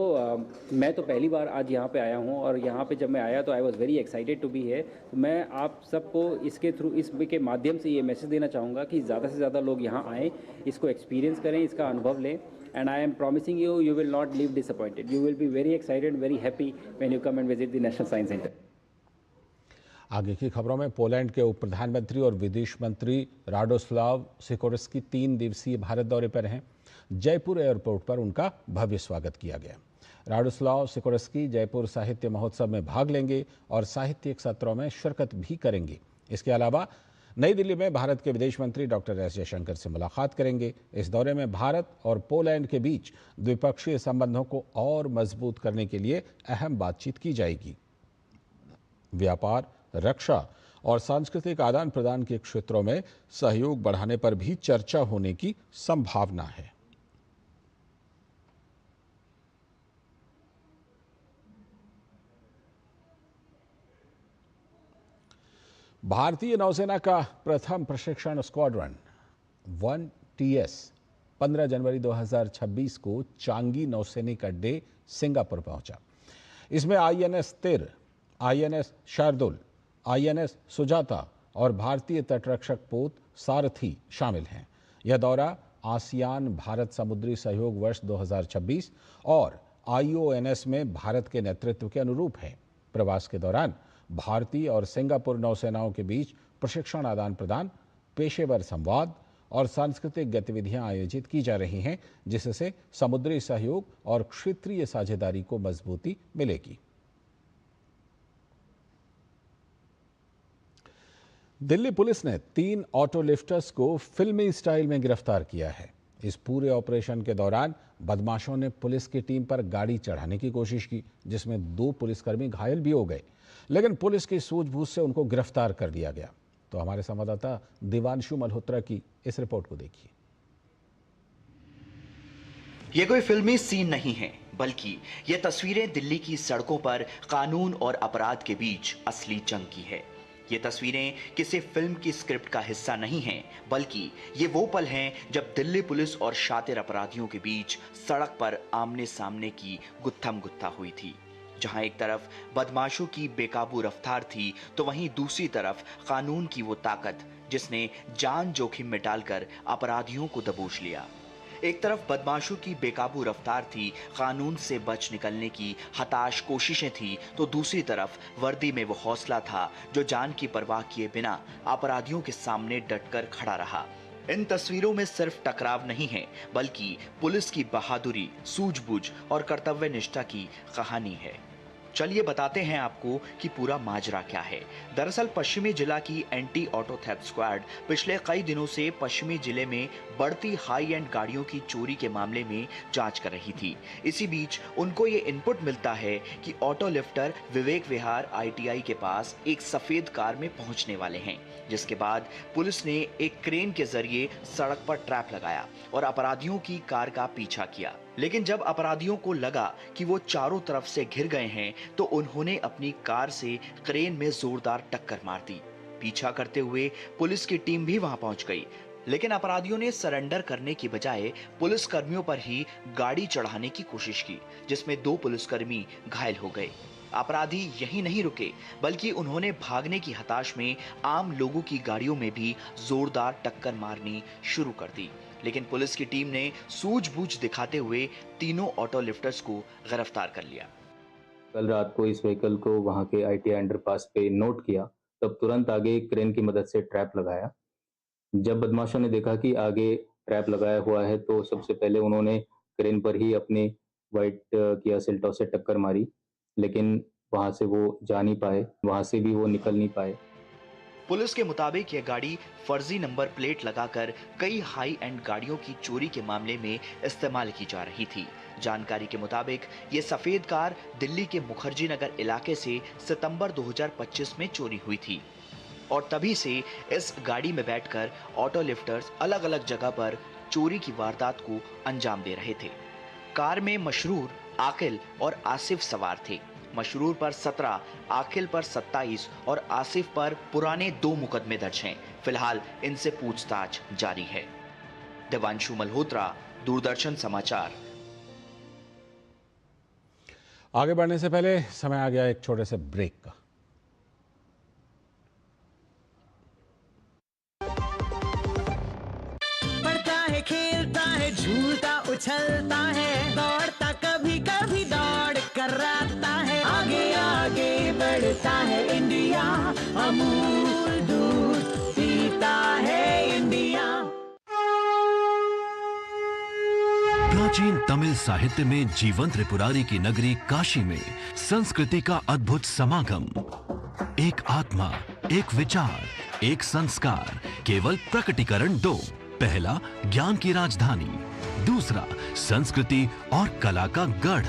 मैं तो पहली बार आज यहाँ पे आया हूँ और यहाँ पे जब मैं आया तो I was very excited to be here. तो मैं आप सबको इसके थ्रू, इसके माध्यम से ये मैसेज देना चाहूँगा कि ज़्यादा से ज़्यादा लोग यहाँ आएँ, इसको एक्सपीरियंस करें, इसका अनुभव लें। And I am promising you, you will not leave disappointed. You will be very excited, very happy when you come and visit the National Science Center. आगे की खबरों में पोलैंड के उप प्रधानमंत्री और विदेश मंत्री राडोस्लाव सिकोर्स्की 3 दिवसीय भारत दौरे पर हैं। जयपुर एयरपोर्ट पर उनका भव्य स्वागत किया गया। राडोस्लाव सिकोर्स्की जयपुर साहित्य महोत्सव में भाग लेंगे और साहित्यिक सत्रों में शिरकत भी करेंगे। इसके अलावा नई दिल्ली में भारत के विदेश मंत्री डॉक्टर एस जयशंकर से मुलाकात करेंगे। इस दौरे में भारत और पोलैंड के बीच द्विपक्षीय संबंधों को और मजबूत करने के लिए अहम बातचीत की जाएगी। व्यापार, रक्षा और सांस्कृतिक आदान प्रदान के क्षेत्रों में सहयोग बढ़ाने पर भी चर्चा होने की संभावना है। भारतीय नौसेना का प्रथम प्रशिक्षण स्क्वाड्रन 1TS 15 जनवरी 2026 को चांगी नौसैनिक अड्डे सिंगापुर पहुंचा। इसमें INS तिर, INS शार्दुल, INS सुजाता और भारतीय तटरक्षक पोत सारथी शामिल हैं। यह दौरा आसियान भारत समुद्री सहयोग वर्ष 2026 और IONS में भारत के नेतृत्व के अनुरूप है। प्रवास के दौरान भारतीय और सिंगापुर नौसेनाओं के बीच प्रशिक्षण आदान प्रदान, पेशेवर संवाद और सांस्कृतिक गतिविधियां आयोजित की जा रही हैं, जिससे समुद्री सहयोग और क्षेत्रीय साझेदारी को मजबूती मिलेगी। दिल्ली पुलिस ने 3 ऑटो लिफ्टर्स को फिल्मी स्टाइल में गिरफ्तार किया है। इस पूरे ऑपरेशन के दौरान बदमाशों ने पुलिस की टीम पर गाड़ी चढ़ाने की कोशिश की, जिसमें 2 पुलिसकर्मी घायल भी हो गए, लेकिन पुलिस की सूझबूझ से उनको गिरफ्तार कर लिया गया। तो हमारे संवाददाता दिवांशु मल्होत्रा की इस रिपोर्ट को देखिए। ये कोई फिल्मी सीन नहीं है, बल्कि ये तस्वीरें दिल्ली की सड़कों पर कानून और अपराध के बीच असली जंग की है। ये तस्वीरें किसी फिल्म की स्क्रिप्ट का हिस्सा नहीं हैं, बल्कि ये वो पल हैं जब दिल्ली पुलिस और शातिर अपराधियों के बीच सड़क पर आमने सामने की गुत्थम गुत्था हुई थी। जहां एक तरफ बदमाशों की बेकाबू रफ्तार थी, तो वहीं दूसरी तरफ कानून की वो ताकत जिसने जान जोखिम में डालकर अपराधियों को दबोच लिया। एक तरफ बदमाशों की बेकाबू रफ्तार थी, कानून से बच निकलने की हताश कोशिशें थी, तो दूसरी तरफ वर्दी में वो हौसला था जो जान की परवाह किए बिना अपराधियों के सामने डटकर खड़ा रहा। इन तस्वीरों में सिर्फ टकराव नहीं है, बल्कि पुलिस की बहादुरी, सूझबूझ और कर्तव्य निष्ठा की कहानी है। चलिए बताते हैं आपको कि पूरा माजरा क्या है। दरअसल पश्चिमी जिला की एंटी ऑटो थेफ्ट स्क्वाड पिछले कई दिनों से पश्चिमी जिले में बढ़ती हाई एंड गाड़ियों की चोरी के मामले में जांच कर रही थी। इसी बीच उनको ये इनपुट मिलता है कि auto lifter Vivek Vihar ITI के पास एक सफेद कार में पहुंचने वाले हैं, जिसके बाद पुलिस ने एक क्रेन के जरिए सड़क पर ट्रैप लगाया और अपराधियों की कार का पीछा किया। लेकिन जब अपराधियों को लगा कि वो चारों तरफ से घिर गए हैं, तो उन्होंने अपनी कार से क्रेन में जोरदार टक्कर मार दी। पीछा करते हुए पुलिस की टीम भी वहां पहुंच गई, लेकिन अपराधियों ने सरेंडर करने की बजाय पुलिस कर्मियों पर ही गाड़ी चढ़ाने की कोशिश की, जिसमें 2 पुलिसकर्मी घायल हो गए। अपराधी यही नहीं रुके, बल्कि उन्होंने भागने की हताश में आम लोगों की गाड़ियों में भी जोरदार टक्कर मारनी शुरू कर दी। लेकिन पुलिस की टीम ने सूझबूझ दिखाते हुए तीनों ऑटो लिफ्टर्स को गिरफ्तार कर लिया। कल रात को इस व्हीकल को वहां के ITI अंडरपास पे नोट किया, तब तुरंत आगे क्रेन की मदद से ट्रैप लगाया। जब बदमाशों ने देखा कि आगे ट्रैप लगाया हुआ है, तो सबसे पहले उन्होंने क्रेन पर ही अपनी वाइट किया सेल्टॉस से टक्कर मारी, लेकिन वहां से वो जा नहीं पाए, वहां से भी वो निकल नहीं पाए। पुलिस के मुताबिक यह गाड़ी फर्जी नंबर प्लेट लगाकर कई हाई एंड गाड़ियों की चोरी के मामले में इस्तेमाल की जा रही थी। जानकारी के मुताबिक ये सफेद कार दिल्ली के मुखर्जी नगर इलाके से सितंबर 2025 में चोरी हुई थी और तभी से इस गाड़ी में बैठकर ऑटो लिफ्टर्स अलग अलग जगह पर चोरी की वारदात को अंजाम दे रहे थे। कार में मशरूर, आकिल और आसिफ सवार थे। मशरूर पर 17, आकिल पर 27 और आसिफ पर पुराने 2 मुकदमे दर्ज हैं। फिलहाल इनसे पूछताछ जारी है। दिवांशु मल्होत्रा, दूरदर्शन समाचार। आगे बढ़ने से पहले समय आ गया एक छोटे से ब्रेक का। पढ़ता है, खेलता है, झूलता उछलता है, दौड़ता कभी कभी दौड़ कर आता है, आगे आगे बढ़ देता है इंडिया, अमूल दूध पीता है इंडिया। प्राचीन तमिल साहित्य में जीवंत त्रिपुरारी की नगरी काशी में संस्कृति का अद्भुत समागम। एक आत्मा, एक विचार, एक संस्कार, केवल प्रकटीकरण दो। पहला ज्ञान की राजधानी, दूसरा संस्कृति और कला का गढ़,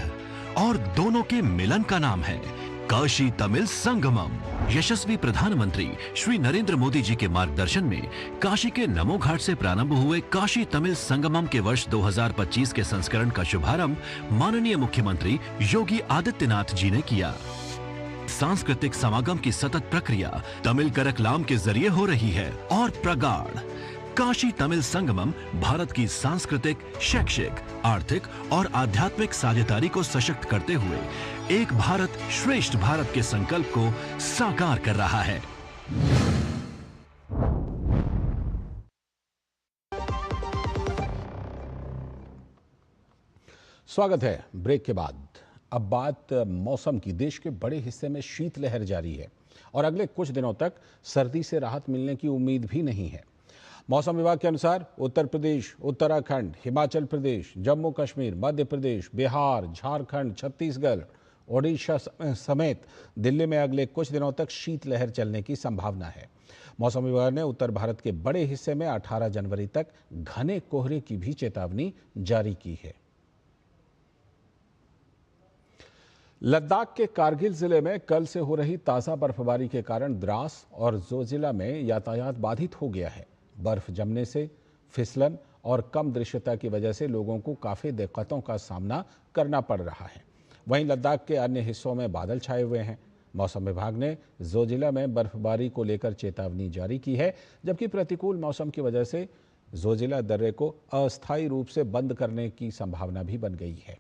और दोनों के मिलन का नाम है काशी तमिल संगमम। यशस्वी प्रधानमंत्री श्री नरेंद्र मोदी जी के मार्गदर्शन में काशी के नमो घाट से प्रारंभ हुए काशी तमिल संगमम के वर्ष 2025 के संस्करण का शुभारंभ माननीय मुख्यमंत्री योगी आदित्यनाथ जी ने किया। सांस्कृतिक समागम की सतत प्रक्रिया तमिल करकलाम के जरिए हो रही है और प्रगाढ़। काशी तमिल संगमम भारत की सांस्कृतिक, शैक्षिक, आर्थिक और आध्यात्मिक साझेदारी को सशक्त करते हुए एक भारत श्रेष्ठ भारत के संकल्प को साकार कर रहा है। स्वागत है ब्रेक के बाद। अब बात मौसम की। देश के बड़े हिस्से में शीतलहर जारी है और अगले कुछ दिनों तक सर्दी से राहत मिलने की उम्मीद भी नहीं है। मौसम विभाग के अनुसार उत्तर प्रदेश, उत्तराखंड, हिमाचल प्रदेश, जम्मू कश्मीर, मध्य प्रदेश, बिहार, झारखंड, छत्तीसगढ़, ओडिशा समेत दिल्ली में अगले कुछ दिनों तक शीतलहर चलने की संभावना है। मौसम विभाग ने उत्तर भारत के बड़े हिस्से में 18 जनवरी तक घने कोहरे की भी चेतावनी जारी की है। लद्दाख के कारगिल जिले में कल से हो रही ताज़ा बर्फबारी के कारण द्रास और जोजिला में यातायात बाधित हो गया है। बर्फ जमने से फिसलन और कम दृश्यता की वजह से लोगों को काफ़ी दिक्कतों का सामना करना पड़ रहा है। वहीं लद्दाख के अन्य हिस्सों में बादल छाए हुए हैं। मौसम विभाग ने जोजिला में बर्फबारी को लेकर चेतावनी जारी की है, जबकि प्रतिकूल मौसम की वजह से जोजिला दर्रे को अस्थायी रूप से बंद करने की संभावना भी बन गई है।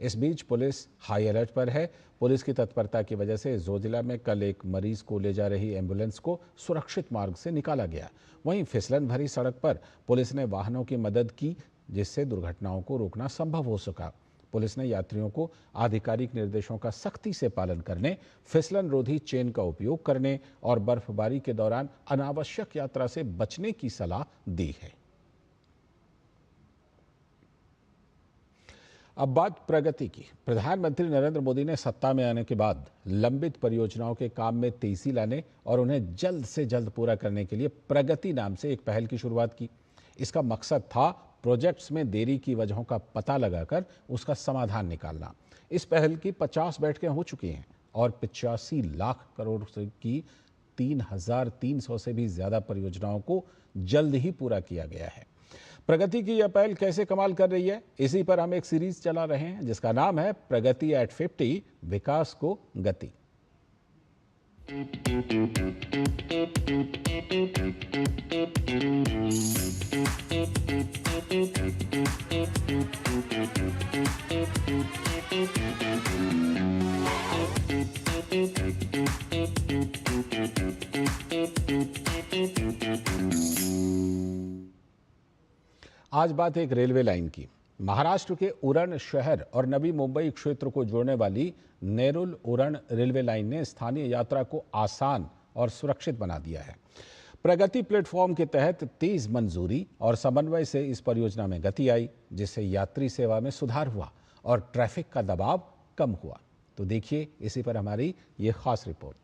इस बीच पुलिस हाई अलर्ट पर है। पुलिस की तत्परता की वजह से जोजिला में कल एक मरीज को ले जा रही एम्बुलेंस को सुरक्षित मार्ग से निकाला गया। वहीं फिसलन भरी सड़क पर पुलिस ने वाहनों की मदद की, जिससे दुर्घटनाओं को रोकना संभव हो सका। पुलिस ने यात्रियों को आधिकारिक निर्देशों का सख्ती से पालन करने, फिसलन रोधी चेन का उपयोग करने और बर्फबारी के दौरान अनावश्यक यात्रा से बचने की सलाह दी है। अब बात प्रगति की। प्रधानमंत्री नरेंद्र मोदी ने सत्ता में आने के बाद लंबित परियोजनाओं के काम में तेजी लाने और उन्हें जल्द से जल्द पूरा करने के लिए प्रगति नाम से एक पहल की शुरुआत की। इसका मकसद था प्रोजेक्ट्स में देरी की वजहों का पता लगाकर उसका समाधान निकालना। इस पहल की 50 बैठकें हो चुकी हैं और 85 लाख करोड़ की 3,300 से भी ज्यादा परियोजनाओं को जल्द ही पूरा किया गया है। प्रगति की यह पहल कैसे कमाल कर रही है, इसी पर हम एक सीरीज चला रहे हैं जिसका नाम है प्रगति एट 50, विकास को गति। आज बात एक रेलवे लाइन की। महाराष्ट्र के उरण शहर और नवी मुंबई क्षेत्र को जोड़ने वाली नेरुल उरण रेलवे लाइन ने स्थानीय यात्रा को आसान और सुरक्षित बना दिया है। प्रगति प्लेटफॉर्म के तहत तेज मंजूरी और समन्वय से इस परियोजना में गति आई, जिससे यात्री सेवा में सुधार हुआ और ट्रैफिक का दबाव कम हुआ। तो देखिए इसी पर हमारी ये खास रिपोर्ट।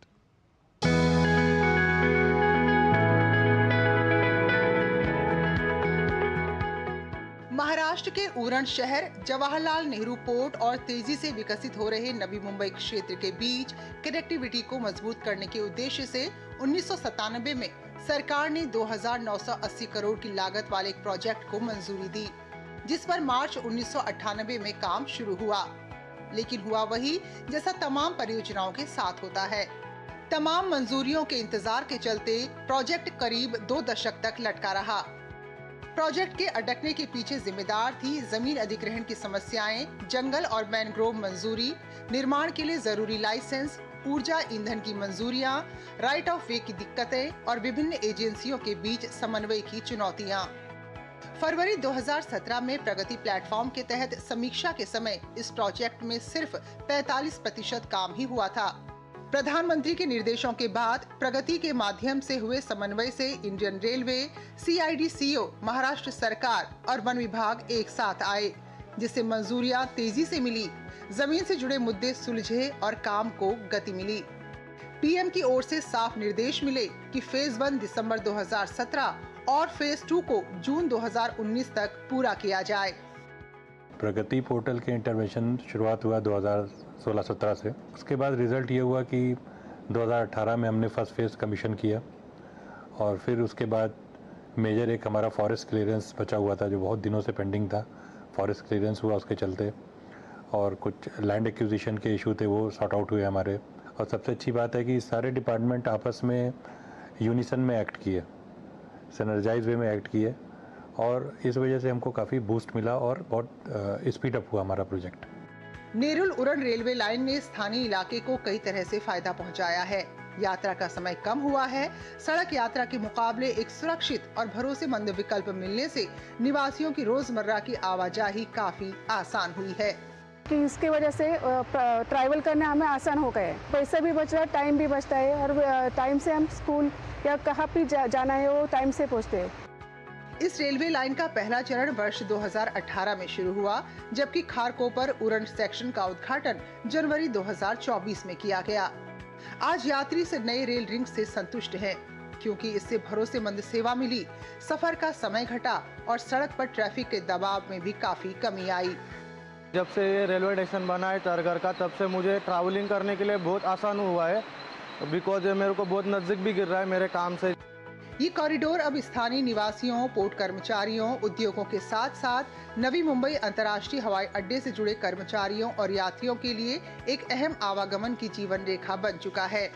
महाराष्ट्र के उरण शहर, जवाहरलाल नेहरू पोर्ट और तेजी से विकसित हो रहे नवी मुंबई क्षेत्र के बीच कनेक्टिविटी को मजबूत करने के उद्देश्य से 1997 में सरकार ने 2,980 करोड़ की लागत वाले एक प्रोजेक्ट को मंजूरी दी, जिस पर मार्च 1998 में काम शुरू हुआ। लेकिन हुआ वही जैसा तमाम परियोजनाओं के साथ होता है। तमाम मंजूरियों के इंतजार के चलते प्रोजेक्ट करीब 2 दशक तक लटका रहा। प्रोजेक्ट के अटकने के पीछे जिम्मेदार थी जमीन अधिग्रहण की समस्याएं, जंगल और मैनग्रोव मंजूरी, निर्माण के लिए जरूरी लाइसेंस, ऊर्जा ईंधन की मंजूरियां, राइट ऑफ वे की दिक्कतें और विभिन्न एजेंसियों के बीच समन्वय की चुनौतियां। फरवरी 2017 में प्रगति प्लेटफॉर्म के तहत समीक्षा के समय इस प्रोजेक्ट में सिर्फ 45% काम ही हुआ था। प्रधानमंत्री के निर्देशों के बाद प्रगति के माध्यम से हुए समन्वय से इंडियन रेलवे, CIDCO, महाराष्ट्र सरकार और वन विभाग एक साथ आए, जिससे मंजूरियां तेजी से मिली, जमीन से जुड़े मुद्दे सुलझे और काम को गति मिली। PM की ओर से साफ निर्देश मिले कि फेज 1 दिसंबर 2017 और फेज 2 को जून 2019 तक पूरा किया जाए। प्रगति पोर्टल के इंटरवेंशन शुरुआत हुआ 2016-17 से। उसके बाद रिज़ल्ट ये हुआ कि 2018 में हमने फर्स्ट फेज़ कमीशन किया और फिर उसके बाद मेजर एक हमारा फॉरेस्ट क्लियरेंस बचा हुआ था जो बहुत दिनों से पेंडिंग था। फॉरेस्ट क्लियरेंस हुआ उसके चलते, और कुछ लैंड एक्विजिशन के इशू थे वो सॉर्ट आउट हुए हमारे। और सबसे अच्छी बात है कि सारे डिपार्टमेंट आपस में यूनिसन में एक्ट किए, सिनर्जाइज वे में एक्ट किए, और इस वजह से हमको काफ़ी बूस्ट मिला और बहुत स्पीड अप हुआ हमारा project. Nerul Uran railway line ने स्थानीय इलाके को कई तरह से फायदा पहुंचाया है। यात्रा का समय कम हुआ है। सड़क यात्रा के मुकाबले एक सुरक्षित और भरोसेमंद विकल्प मिलने से निवासियों की रोजमर्रा की आवाजाही काफी आसान हुई है। कि इसके वजह से ट्रैवल करना हमें आसान हो गया है, पैसा भी बच रहा है, टाइम भी बचता है, और टाइम से हम स्कूल या कहाँ भी जाना है वो टाइम से पहुँचते हैं। इस रेलवे लाइन का पहला चरण वर्ष 2018 में शुरू हुआ, जबकि खारकोपर उरण सेक्शन का उद्घाटन जनवरी 2024 में किया गया। आज यात्री से नए रेल रिंग से संतुष्ट हैं, क्योंकि इससे भरोसेमंद सेवा मिली, सफर का समय घटा और सड़क पर ट्रैफिक के दबाव में भी काफी कमी आई। जब से ये रेलवे स्टेशन बना है तरगर का, तब से मुझे ट्रैवलिंग करने के लिए बहुत आसान हुआ है, बिकॉज ये मेरे को बहुत नजदीक भी गिर रहा है मेरे काम से। ये कॉरिडोर अब स्थानीय निवासियों, पोर्ट कर्मचारियों, उद्योगों के साथ साथ नवी मुंबई अंतर्राष्ट्रीय हवाई अड्डे से जुड़े कर्मचारियों और यात्रियों के लिए एक अहम आवागमन की जीवन रेखा बन चुका है।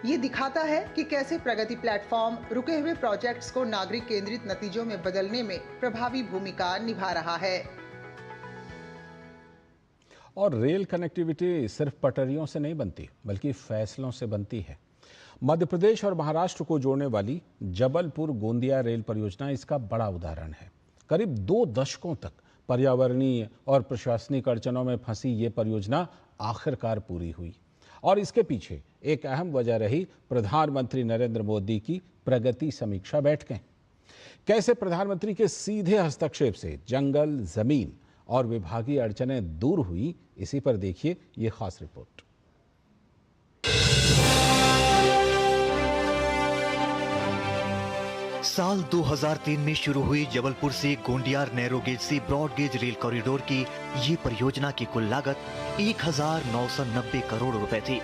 ये दिखाता है कि कैसे प्रगति प्लेटफॉर्म रुके हुए प्रोजेक्ट्स को नागरिक केंद्रित नतीजों में बदलने में प्रभावी भूमिका निभा रहा है। और रेल कनेक्टिविटी सिर्फ पटरियों से नहीं बनती, बल्कि फैसलों से बनती है। मध्य प्रदेश और महाराष्ट्र को जोड़ने वाली जबलपुर गोंदिया रेल परियोजना इसका बड़ा उदाहरण है। करीब 2 दशकों तक पर्यावरणीय और प्रशासनिक अड़चनों में फंसी ये परियोजना आखिरकार पूरी हुई, और इसके पीछे एक अहम वजह रही प्रधानमंत्री नरेंद्र मोदी की प्रगति समीक्षा बैठकें। कैसे प्रधानमंत्री के सीधे हस्तक्षेप से जंगल, जमीन और विभागीय अड़चनें दूर हुई, इसी पर देखिए ये खास रिपोर्ट। साल 2003 में शुरू हुई जबलपुर से गोंडिया नैरो गेज से ब्रॉड गेज रेल कॉरिडोर की ये परियोजना की कुल लागत 1990 करोड़ रुपए थी।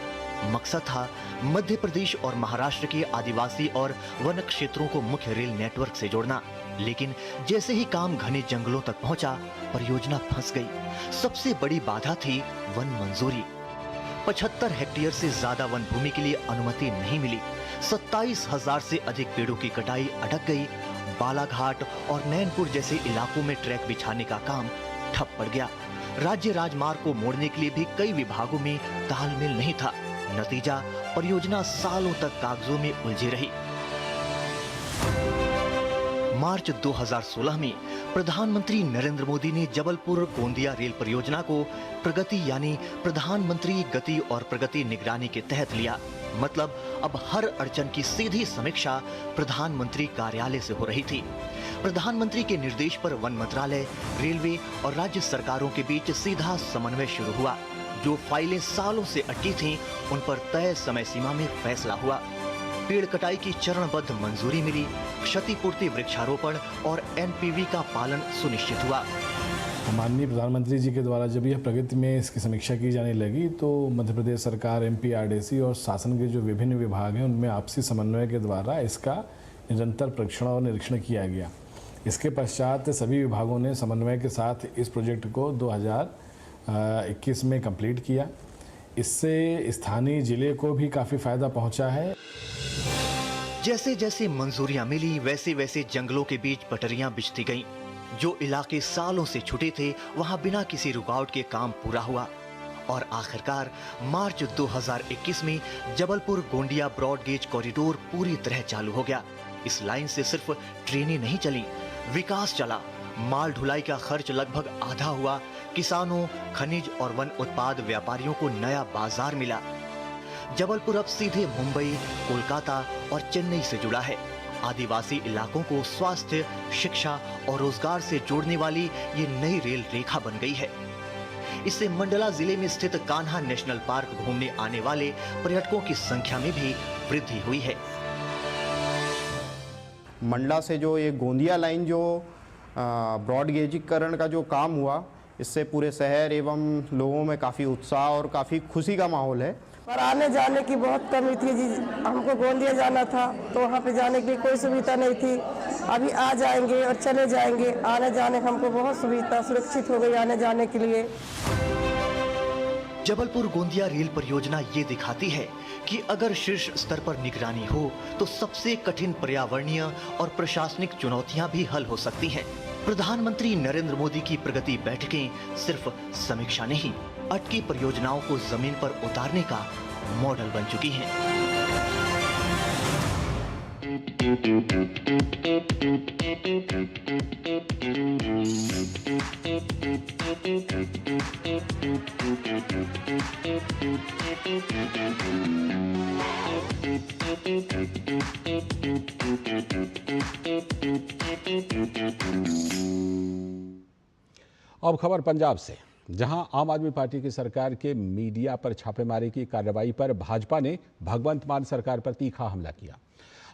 मकसद था मध्य प्रदेश और महाराष्ट्र के आदिवासी और वन क्षेत्रों को मुख्य रेल नेटवर्क से जोड़ना। लेकिन जैसे ही काम घने जंगलों तक पहुंचा, परियोजना फंस गई। सबसे बड़ी बाधा थी वन मंजूरी। 75 हेक्टेयर से ज्यादा वन भूमि के लिए अनुमति नहीं मिली। 27,000 से अधिक पेड़ों की कटाई अटक गई। बालाघाट और नैनपुर जैसे इलाकों में ट्रैक बिछाने का काम ठप पड़ गया। राज्य राजमार्ग को मोड़ने के लिए भी कई विभागों में तालमेल नहीं था। नतीजा, परियोजना सालों तक कागजों में उलझी रही। मार्च 2016 में प्रधानमंत्री नरेंद्र मोदी ने जबलपुर गोंदिया रेल परियोजना को प्रगति यानी प्रधानमंत्री गति और प्रगति निगरानी के तहत लिया। मतलब अब हर अड़चन की सीधी समीक्षा प्रधानमंत्री कार्यालय से हो रही थी। प्रधानमंत्री के निर्देश पर वन मंत्रालय, रेलवे और राज्य सरकारों के बीच सीधा समन्वय शुरू हुआ। जो फाइलें सालों से अटकी थीं, उन पर तय समय सीमा में फैसला हुआ। पेड़ कटाई की चरणबद्ध मंजूरी मिली। क्षतिपूर्ति, वृक्षारोपण और एनपीवी का पालन सुनिश्चित हुआ। माननीय प्रधानमंत्री जी के द्वारा जब यह प्रगति में इसकी समीक्षा की जाने लगी, तो मध्य प्रदेश सरकार, MPRDC और शासन के जो विभिन्न विभाग हैं, उनमें आपसी समन्वय के द्वारा इसका निरंतर परीक्षण और निरीक्षण किया गया। इसके पश्चात सभी विभागों ने समन्वय के साथ इस प्रोजेक्ट को 2021 में कंप्लीट किया। इससे स्थानीय जिले को भी काफ़ी फायदा पहुंचा है। जैसे जैसे मंजूरियां मिली, वैसे वैसे जंगलों के बीच पटरियां बिछती गईं। जो इलाके सालों से छूटे थे, वहां बिना किसी रुकावट के काम पूरा हुआ और आखिरकार मार्च 2021 में Jabalpur Gondia broad gauge corridor पूरी तरह चालू हो गया। इस लाइन से सिर्फ ट्रेनें नहीं चली, विकास चला। माल ढुलाई का खर्च लगभग आधा हुआ। किसानों, खनिज और वन उत्पाद व्यापारियों को नया बाजार मिला। जबलपुर अब सीधे मुंबई, कोलकाता और चेन्नई से जुड़ा है। आदिवासी इलाकों को स्वास्थ्य, शिक्षा और रोजगार से जोड़ने वाली ये नई रेल रेखा बन गई है। इससे मंडला जिले में स्थित कान्हा नेशनल पार्क घूमने आने वाले पर्यटकों की संख्या में भी वृद्धि हुई है। मंडला से जो ये गोंदिया लाइन जो ब्रॉड गेजीकरण का जो काम हुआ, इससे पूरे शहर एवं लोगों में काफ़ी उत्साह और काफ़ी खुशी का माहौल है। पर आने जाने की बहुत कमी थी जी। हमको गोंदिया जाना था तो वहाँ पे जाने की कोई सुविधा नहीं थी। अभी आ जाएंगे और चले जाएंगे, आने जाने का हमको बहुत सुविधा सुरक्षित हो गई आने जाने के लिए। जबलपुर गोंदिया रेल परियोजना ये दिखाती है कि अगर शीर्ष स्तर पर निगरानी हो तो सबसे कठिन पर्यावरणीय और प्रशासनिक चुनौतियां भी हल हो सकती हैं। प्रधानमंत्री नरेंद्र मोदी की प्रगति बैठकें सिर्फ समीक्षा नहीं, अटकी परियोजनाओं को जमीन पर उतारने का मॉडल बन चुकी हैं। अब खबर पंजाब से, जहां आम आदमी पार्टी की सरकार के मीडिया पर छापेमारी की कार्रवाई पर भाजपा ने भगवंत मान सरकार पर तीखा हमला किया।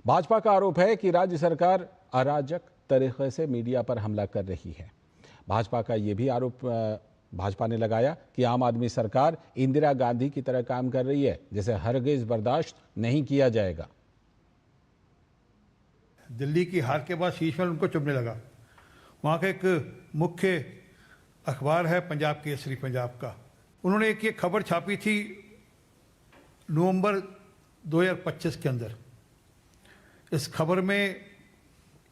भाजपा का आरोप है कि राज्य सरकार अराजक तरीके से मीडिया पर हमला कर रही है। भाजपा का यह भी आरोप भाजपा ने लगाया कि आम आदमी सरकार इंदिरा गांधी की तरह काम कर रही है, जिसे हरगिज बर्दाश्त नहीं किया जाएगा। दिल्ली की हार के बाद शीशमहल उनको चुभने लगा। वहाँ का एक मुख्य अखबार है पंजाब केसरी पंजाब का, उन्होंने एक ये खबर छापी थी नवंबर 2025 के अंदर। इस खबर में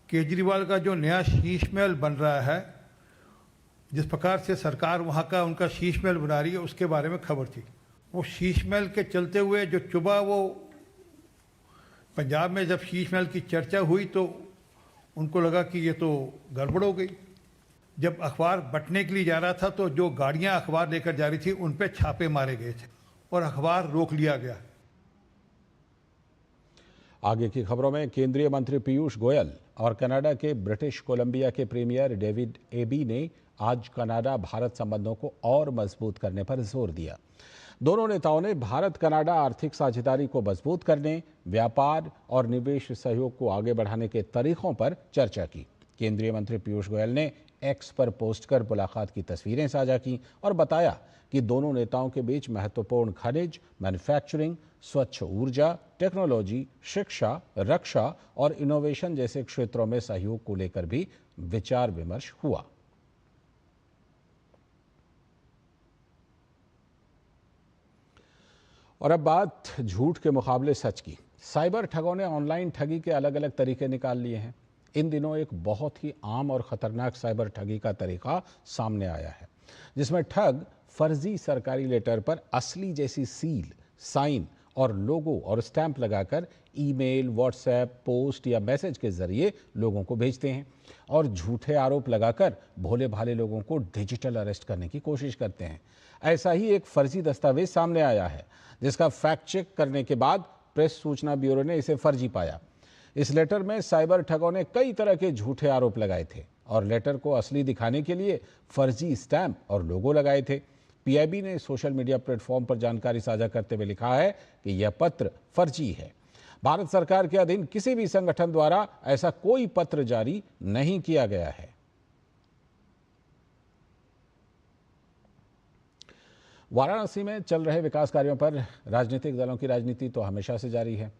केजरीवाल का जो नया शीश महल बन रहा है, जिस प्रकार से सरकार वहाँ का उनका शीश महल बना रही है, उसके बारे में खबर थी। वो शीश महल के चलते हुए जो चुभा, वो पंजाब में जब शीश महल की चर्चा हुई तो उनको लगा कि ये तो गड़बड़ हो गई। जब अखबार बंटने के लिए जा रहा था तो जो गाड़ियां अखबार लेकर जा रही थी उन पे छापे मारे गए थे और अखबार रोक लिया गया। आगे की खबरों में केंद्रीय मंत्री पीयूष गोयल और कनाडा के ब्रिटिश कोलंबिया के प्रीमियर डेविड एबी ने आज कनाडा भारत संबंधों को और मजबूत करने पर जोर दिया। दोनों नेताओं ने भारत कनाडा आर्थिक साझेदारी को मजबूत करने, व्यापार और निवेश सहयोग को आगे बढ़ाने के तरीकों पर चर्चा की। केंद्रीय मंत्री पीयूष गोयल ने एक्स पर पोस्ट कर मुलाकात की तस्वीरें साझा की और बताया कि दोनों नेताओं के बीच महत्वपूर्ण खनिज, मैन्युफैक्चरिंग, स्वच्छ ऊर्जा, टेक्नोलॉजी, शिक्षा, रक्षा और इनोवेशन जैसे क्षेत्रों में सहयोग को लेकर भी विचार विमर्श हुआ। और अब बात झूठ के मुकाबले सच की। साइबर ठगों ने ऑनलाइन ठगी के अलग अलग तरीके निकाल लिए हैं। इन दिनों एक बहुत ही आम और खतरनाक साइबर ठगी का तरीका सामने आया है, जिसमें ठग फर्जी सरकारी लेटर पर असली जैसी सील, साइन और लोगो और स्टैंप लगाकर ईमेल, व्हाट्सएप, पोस्ट या मैसेज के जरिए लोगों को भेजते हैं और झूठे आरोप लगाकर भोले भाले लोगों को डिजिटल अरेस्ट करने की कोशिश करते हैं। ऐसा ही एक फर्जी दस्तावेज सामने आया है, जिसका फैक्ट चेक करने के बाद प्रेस सूचना ब्यूरो ने इसे फर्जी पाया। इस लेटर में साइबर ठगों ने कई तरह के झूठे आरोप लगाए थे और लेटर को असली दिखाने के लिए फर्जी स्टैंप और लोगो लगाए थे। पीआईबी ने सोशल मीडिया प्लेटफॉर्म पर जानकारी साझा करते हुए लिखा है कि यह पत्र फर्जी है। भारत सरकार के अधीन किसी भी संगठन द्वारा ऐसा कोई पत्र जारी नहीं किया गया है। वाराणसी में चल रहे विकास कार्यों पर राजनीतिक दलों की राजनीति तो हमेशा से जारी है।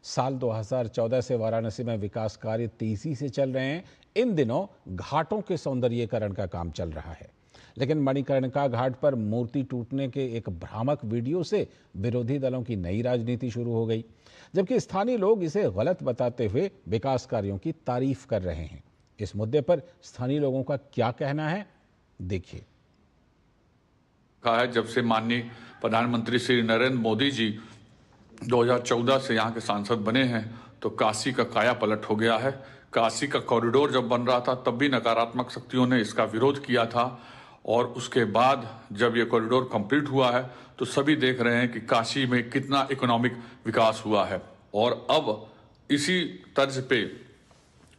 साल 2014 से वाराणसी में विकास कार्य तेजी से चल रहे हैं। इन दिनों घाटों के सौंदर्यीकरण का काम चल रहा है, लेकिन मणिकर्णिका घाट पर मूर्ति टूटने के एक भ्रामक वीडियो से विरोधी दलों की नई राजनीति शुरू हो गई, जबकि स्थानीय लोग इसे गलत बताते हुए विकास कार्यों की तारीफ कर रहे हैं। इस मुद्दे पर स्थानीय लोगों का क्या कहना है, देखिए। कहा है, जब से माननीय प्रधानमंत्री श्री नरेंद्र मोदी जी 2014 से यहाँ के सांसद बने हैं तो काशी का काया पलट हो गया है। काशी का कॉरिडोर जब बन रहा था तब भी नकारात्मक शक्तियों ने इसका विरोध किया था और उसके बाद जब ये कॉरिडोर कंप्लीट हुआ है तो सभी देख रहे हैं कि काशी में कितना इकोनॉमिक विकास हुआ है। और अब इसी तर्ज पे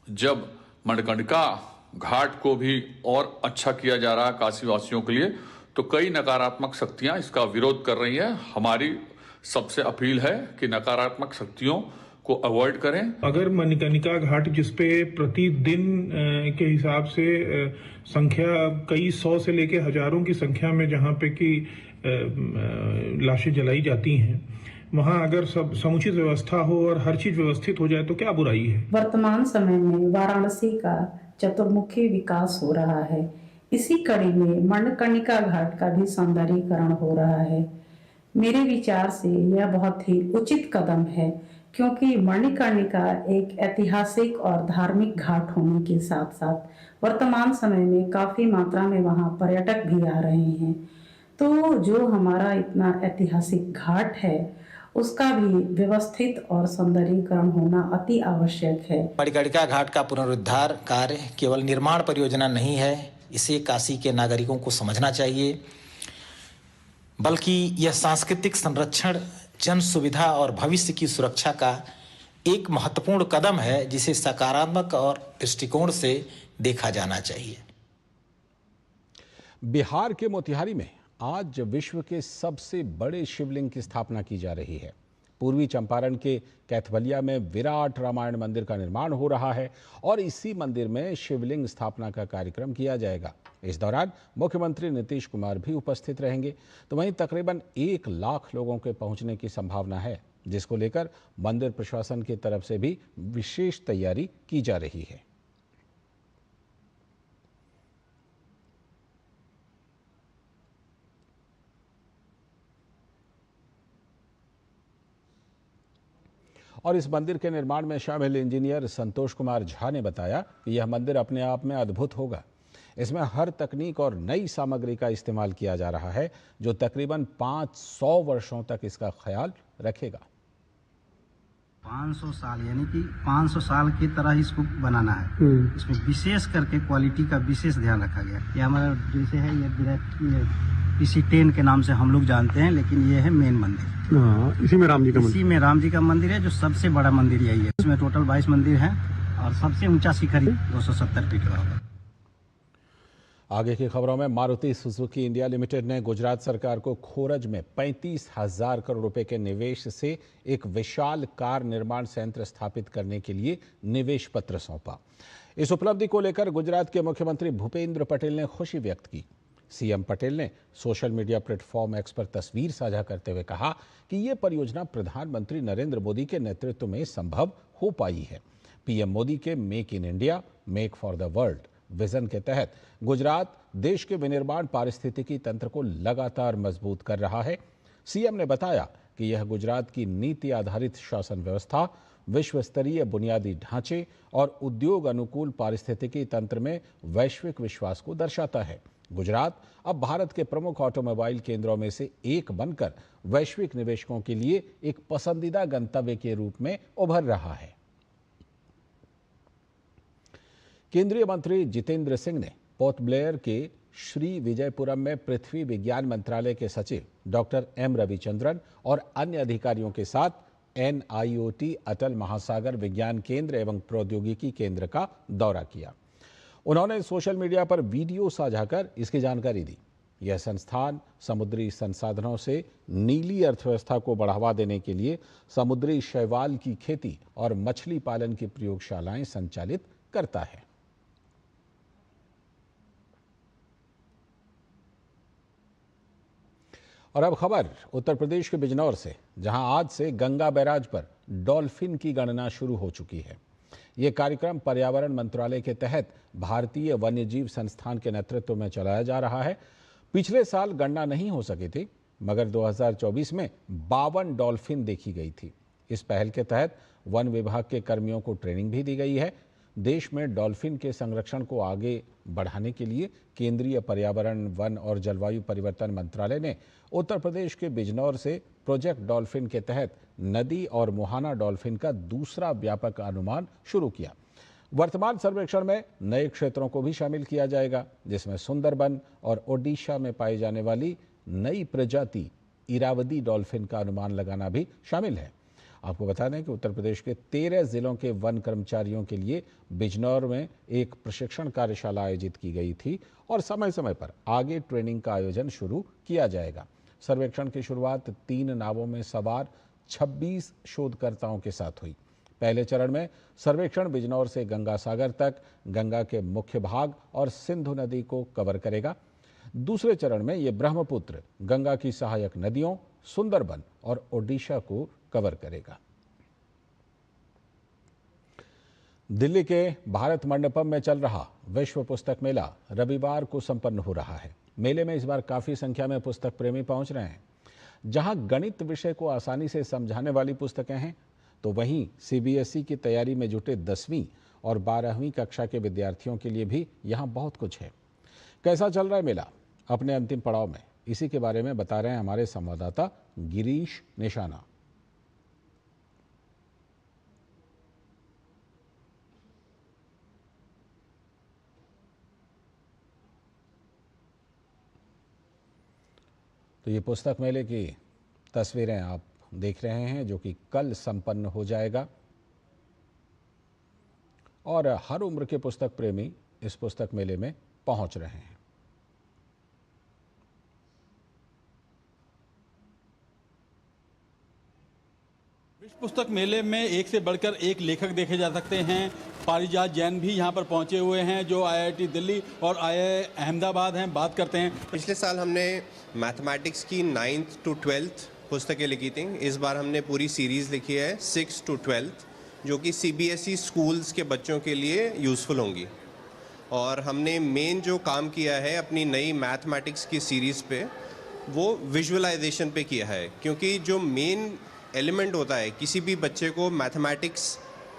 जब मणिकर्णिका घाट को भी और अच्छा किया जा रहा है काशी वासियों के लिए, तो कई नकारात्मक शक्तियां इसका विरोध कर रही हैं। हमारी सबसे अपील है कि नकारात्मक शक्तियों को अवॉइड करें। अगर मणिकर्णिका घाट जिसपे प्रतिदिन के हिसाब से संख्या कई सौ से लेके हजारों की संख्या में जहां पे की लाशें जलाई जाती हैं, वहां अगर सब समुचित व्यवस्था हो और हर चीज व्यवस्थित हो जाए तो क्या बुराई है। वर्तमान समय में वाराणसी का चतुर्मुखी विकास हो रहा है। इसी कड़ी में मणिकर्णिका घाट का भी सौंदर्यीकरण हो रहा है। मेरे विचार से यह बहुत ही उचित कदम है, क्योंकि मणिकर्णिका एक ऐतिहासिक और धार्मिक घाट होने के साथ साथ वर्तमान समय में काफी मात्रा में वहां पर्यटक भी आ रहे हैं। तो जो हमारा इतना ऐतिहासिक घाट है उसका भी व्यवस्थित और सौंदर्यीकरण होना अति आवश्यक है। मणिकर्णिका घाट का पुनरुद्धार कार्य केवल निर्माण परियोजना नहीं है, इसे काशी के नागरिकों को समझना चाहिए, बल्कि यह सांस्कृतिक संरक्षण, जन सुविधा और भविष्य की सुरक्षा का एक महत्वपूर्ण कदम है, जिसे सकारात्मक और दृष्टिकोण से देखा जाना चाहिए। बिहार के मोतिहारी में आज विश्व के सबसे बड़े शिवलिंग की स्थापना की जा रही है। पूर्वी चंपारण के कैथवलिया में विराट रामायण मंदिर का निर्माण हो रहा है और इसी मंदिर में शिवलिंग स्थापना का कार्यक्रम किया जाएगा। इस दौरान मुख्यमंत्री नीतीश कुमार भी उपस्थित रहेंगे। तो वहीं तकरीबन 1 लाख लोगों के पहुंचने की संभावना है, जिसको लेकर मंदिर प्रशासन की तरफ से भी विशेष तैयारी की जा रही है। और इस मंदिर के निर्माण में शामिल इंजीनियर संतोष कुमार झा ने बताया कि यह मंदिर अपने आप में अद्भुत होगा। इसमें हर तकनीक और नई सामग्री का इस्तेमाल किया जा रहा है, जो तकरीबन 500 वर्षों तक इसका ख्याल रखेगा। 500 साल यानी कि 500 साल की तरह इसको बनाना है। इसमें विशेष करके क्वालिटी का विशेष ध्यान रखा गया। ये हमारा जैसे है ये इसी 10 के नाम से हम लोग जानते हैं, लेकिन ये है मेन मंदिर। इसी में राम जी का मंदिर, इसी में राम जी का मंदिर है, जो सबसे बड़ा मंदिर यही है। इसमें टोटल 22 मंदिर हैं और सबसे ऊंचा शिखर 270 फीट का होगा। आगे की खबरों में मारुति सुजुकी इंडिया लिमिटेड ने गुजरात सरकार को खोरज में 35,000 करोड़ रुपए के निवेश से एक विशाल कार निर्माण संयंत्र स्थापित करने के लिए निवेश पत्र सौंपा। इस उपलब्धि को लेकर गुजरात के मुख्यमंत्री भूपेंद्र पटेल ने खुशी व्यक्त की। सीएम पटेल ने सोशल मीडिया प्लेटफॉर्म एक्स पर तस्वीर साझा करते हुए कहा कि ये परियोजना प्रधानमंत्री नरेंद्र मोदी के नेतृत्व में संभव हो पाई है। पीएम मोदी के make in India, make for the world vision के तहत गुजरात देश के विनिर्माण पारिस्थितिकी तंत्र को लगातार मजबूत कर रहा है। सीएम ने बताया कि यह गुजरात की नीति आधारित शासन व्यवस्था, विश्व स्तरीय बुनियादी ढांचे और उद्योग अनुकूल पारिस्थितिकी तंत्र में वैश्विक विश्वास को दर्शाता है। गुजरात अब भारत के प्रमुख ऑटोमोबाइल केंद्रों में से एक बनकर वैश्विक निवेशकों के लिए एक पसंदीदा गंतव्य के रूप में उभर रहा है। केंद्रीय मंत्री जितेंद्र सिंह ने पोर्ट ब्लेयर के श्री विजयपुरम में पृथ्वी विज्ञान मंत्रालय के सचिव डॉक्टर एम रविचंद्रन और अन्य अधिकारियों के साथ NIOT अटल महासागर विज्ञान केंद्र एवं प्रौद्योगिकी केंद्र का दौरा किया। उन्होंने सोशल मीडिया पर वीडियो साझा कर इसकी जानकारी दी। यह संस्थान समुद्री संसाधनों से नीली अर्थव्यवस्था को बढ़ावा देने के लिए समुद्री शैवाल की खेती और मछली पालन की प्रयोगशालाएं संचालित करता है। और अब खबर उत्तर प्रदेश के बिजनौर से, जहां आज से गंगा बैराज पर डॉल्फिन की गणना शुरू हो चुकी है। ये कार्यक्रम पर्यावरण मंत्रालय के तहत भारतीय वन्यजीव संस्थान के नेतृत्व में चलाया जा रहा है। पिछले साल गणना नहीं हो सकी थी, मगर 2024 में 52 डॉल्फिन देखी गई थी। इस पहल के तहत वन विभाग के कर्मियों को ट्रेनिंग भी दी गई है। देश में डॉल्फिन के संरक्षण को आगे बढ़ाने के लिए केंद्रीय पर्यावरण, वन और जलवायु परिवर्तन मंत्रालय ने उत्तर प्रदेश के बिजनौर से प्रोजेक्ट डॉल्फिन के तहत नदी और मुहाना डॉल्फिन का दूसरा व्यापक अनुमान शुरू किया। वर्तमान सर्वेक्षण में नए क्षेत्रों को भी शामिल किया जाएगा, जिसमें सुंदरबन और ओडिशा में पाई जाने वाली नई प्रजाति इरावदी डॉल्फिन का अनुमान लगाना भी शामिल है। आपको बता दें कि उत्तर प्रदेश के 13 जिलों के वन कर्मचारियों के लिए बिजनौर में एक प्रशिक्षण कार्यशाला आयोजित की गई थी और समय समय पर आगे ट्रेनिंग का आयोजन शुरू किया जाएगा। सर्वेक्षण की शुरुआत 3 नावों में सवार 26 शोधकर्ताओं के साथ हुई। पहले चरण में सर्वेक्षण बिजनौर से गंगा सागर तक गंगा के मुख्य भाग और सिंधु नदी को कवर करेगा। दूसरे चरण में ये ब्रह्मपुत्र, गंगा की सहायक नदियों, सुंदरबन और ओडिशा को कवर करेगा। दिल्ली के भारत मंडपम में चल रहा विश्व पुस्तक मेला रविवार को संपन्न हो रहा है। मेले में इस बार काफी संख्या में पुस्तक प्रेमी पहुंच रहे हैं। जहां गणित विषय को आसानी से समझाने वाली पुस्तकें हैं, तो वहीं सीबीएसई की तैयारी में जुटे 10वीं और 12वीं कक्षा के विद्यार्थियों के लिए भी यहां बहुत कुछ है। कैसा चल रहा है मेला अपने अंतिम पड़ाव में, इसी के बारे में बता रहे हैं हमारे संवाददाता गिरीश निशाना। तो ये पुस्तक मेले की तस्वीरें आप देख रहे हैं, जो कि कल संपन्न हो जाएगा और हर उम्र के पुस्तक प्रेमी इस पुस्तक मेले में पहुंच रहे हैं। विश्व पुस्तक मेले में एक से बढ़कर एक लेखक देखे जा सकते हैं। पारिजात जैन भी यहाँ पर पहुँचे हुए हैं, जो आईआईटी दिल्ली और आईआई अहमदाबाद हैं। बात करते हैं। पिछले साल हमने मैथमेटिक्स की 9th to 12th पुस्तकें लिखी थी। इस बार हमने पूरी सीरीज़ लिखी है 6th to 12th, जो कि सीबीएसई स्कूल्स के बच्चों के लिए यूज़फुल होंगी। और हमने मेन जो काम किया है अपनी नई मैथमेटिक्स की सीरीज़ पे, वो विजुअलाइजेशन पे किया है, क्योंकि जो मेन एलिमेंट होता है किसी भी बच्चे को मैथमेटिक्स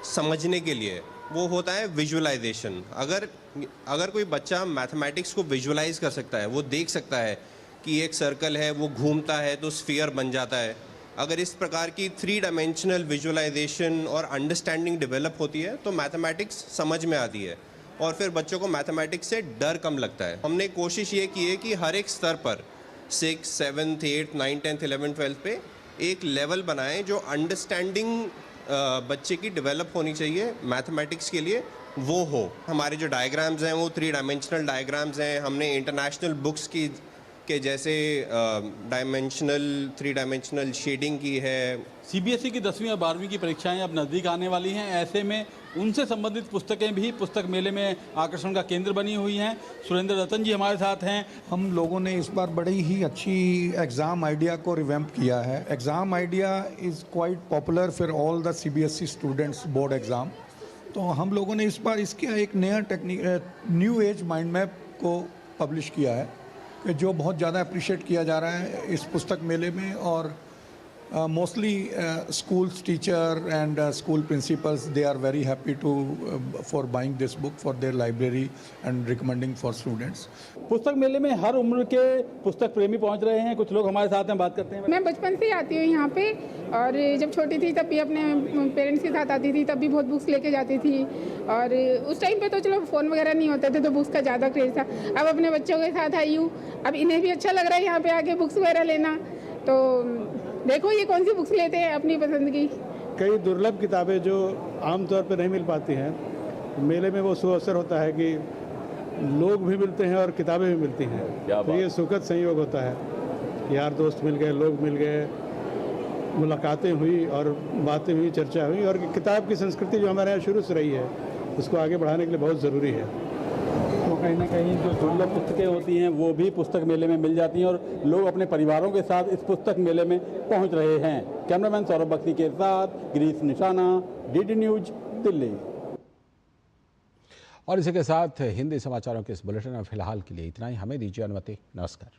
समझने के लिए, वो होता है विजुअलाइजेशन। अगर कोई बच्चा मैथमेटिक्स को विजुअलाइज कर सकता है, वो देख सकता है कि एक सर्कल है, वो घूमता है तो स्फीयर बन जाता है। अगर इस प्रकार की 3 डायमेंशनल विजुअलाइजेशन और अंडरस्टैंडिंग डेवलप होती है तो मैथमेटिक्स समझ में आती है और फिर बच्चों को मैथमेटिक्स से डर कम लगता है। हमने कोशिश ये की है कि हर एक स्तर पर 6, 7, 8, 9, 10, 11, 12 पे एक लेवल बनाएं जो अंडरस्टैंडिंग बच्चे की डेवलप होनी चाहिए मैथमेटिक्स के लिए, वो हो। हमारे जो डायग्राम्स हैं वो 3 डायमेंशनल डायग्राम्स हैं। हमने इंटरनेशनल बुक्स की के जैसे डायमेंशनल 3 डायमेंशनल शेडिंग की है। सीबीएसई की 10वीं और 12वीं की परीक्षाएं अब नज़दीक आने वाली हैं। ऐसे में उनसे संबंधित पुस्तकें भी पुस्तक मेले में आकर्षण का केंद्र बनी हुई हैं। सुरेंद्र रतन जी हमारे साथ हैं। हम लोगों ने इस बार बड़ी ही अच्छी एग्ज़ाम आइडिया को रिवैम्प किया है। Exam idea is quite popular for all the CBSE students board exam. तो हम लोगों ने इस बार इसका एक नया न्यू एज माइंड मैप को पब्लिश किया है, कि जो बहुत ज़्यादा अप्रिशिएट किया जा रहा है इस पुस्तक मेले में। और mostly schools teacher and school principals, they are very happy to for buying this book for their library and recommending for students. पुस्तक मेले में हर उम्र के पुस्तक प्रेमी पहुंच रहे हैं। कुछ लोग हमारे साथ हैं, बात करते हैं। मैं बचपन से आती हूँ यहाँ पे, और जब छोटी थी तब भी अपने पेरेंट्स के साथ आती थी, तब भी बहुत बुक्स लेके जाती थी। और उस टाइम पे तो चलो फ़ोन वगैरह नहीं होते थे तो बुक्स का ज़्यादा क्रेज़ था। अब अपने बच्चों के साथ आई हूँ, अब इन्हें भी अच्छा लग रहा है यहाँ पे आके बुक्स वगैरह लेना। तो देखो ये कौन सी बुक्स लेते हैं अपनी पसंद की। कई दुर्लभ किताबें जो आमतौर पर नहीं मिल पाती हैं, मेले में वो सुअवसर होता है कि लोग भी मिलते हैं और किताबें भी मिलती हैं। तो ये सुखद संयोग होता है। यार दोस्त मिल गए, लोग मिल गए, मुलाकातें हुई और बातें हुई, चर्चा हुई। और किताब की संस्कृति जो हमारे यहाँ शुरू से रही है, उसको आगे बढ़ाने के लिए बहुत ज़रूरी है। तो कहीं ना कहीं जो दुर्लभ पुस्तकें होती हैं वो भी पुस्तक मेले में मिल जाती हैं और लोग अपने परिवारों के साथ इस पुस्तक मेले में पहुंच रहे हैं। कैमरामैन सौरभ बख्शी के साथ गिरीश निशाना, डीडी न्यूज, दिल्ली। और इसी के साथ हिंदी समाचारों के इस बुलेटिन में फिलहाल के लिए इतना ही। हमें दीजिए अनुमति। नमस्कार।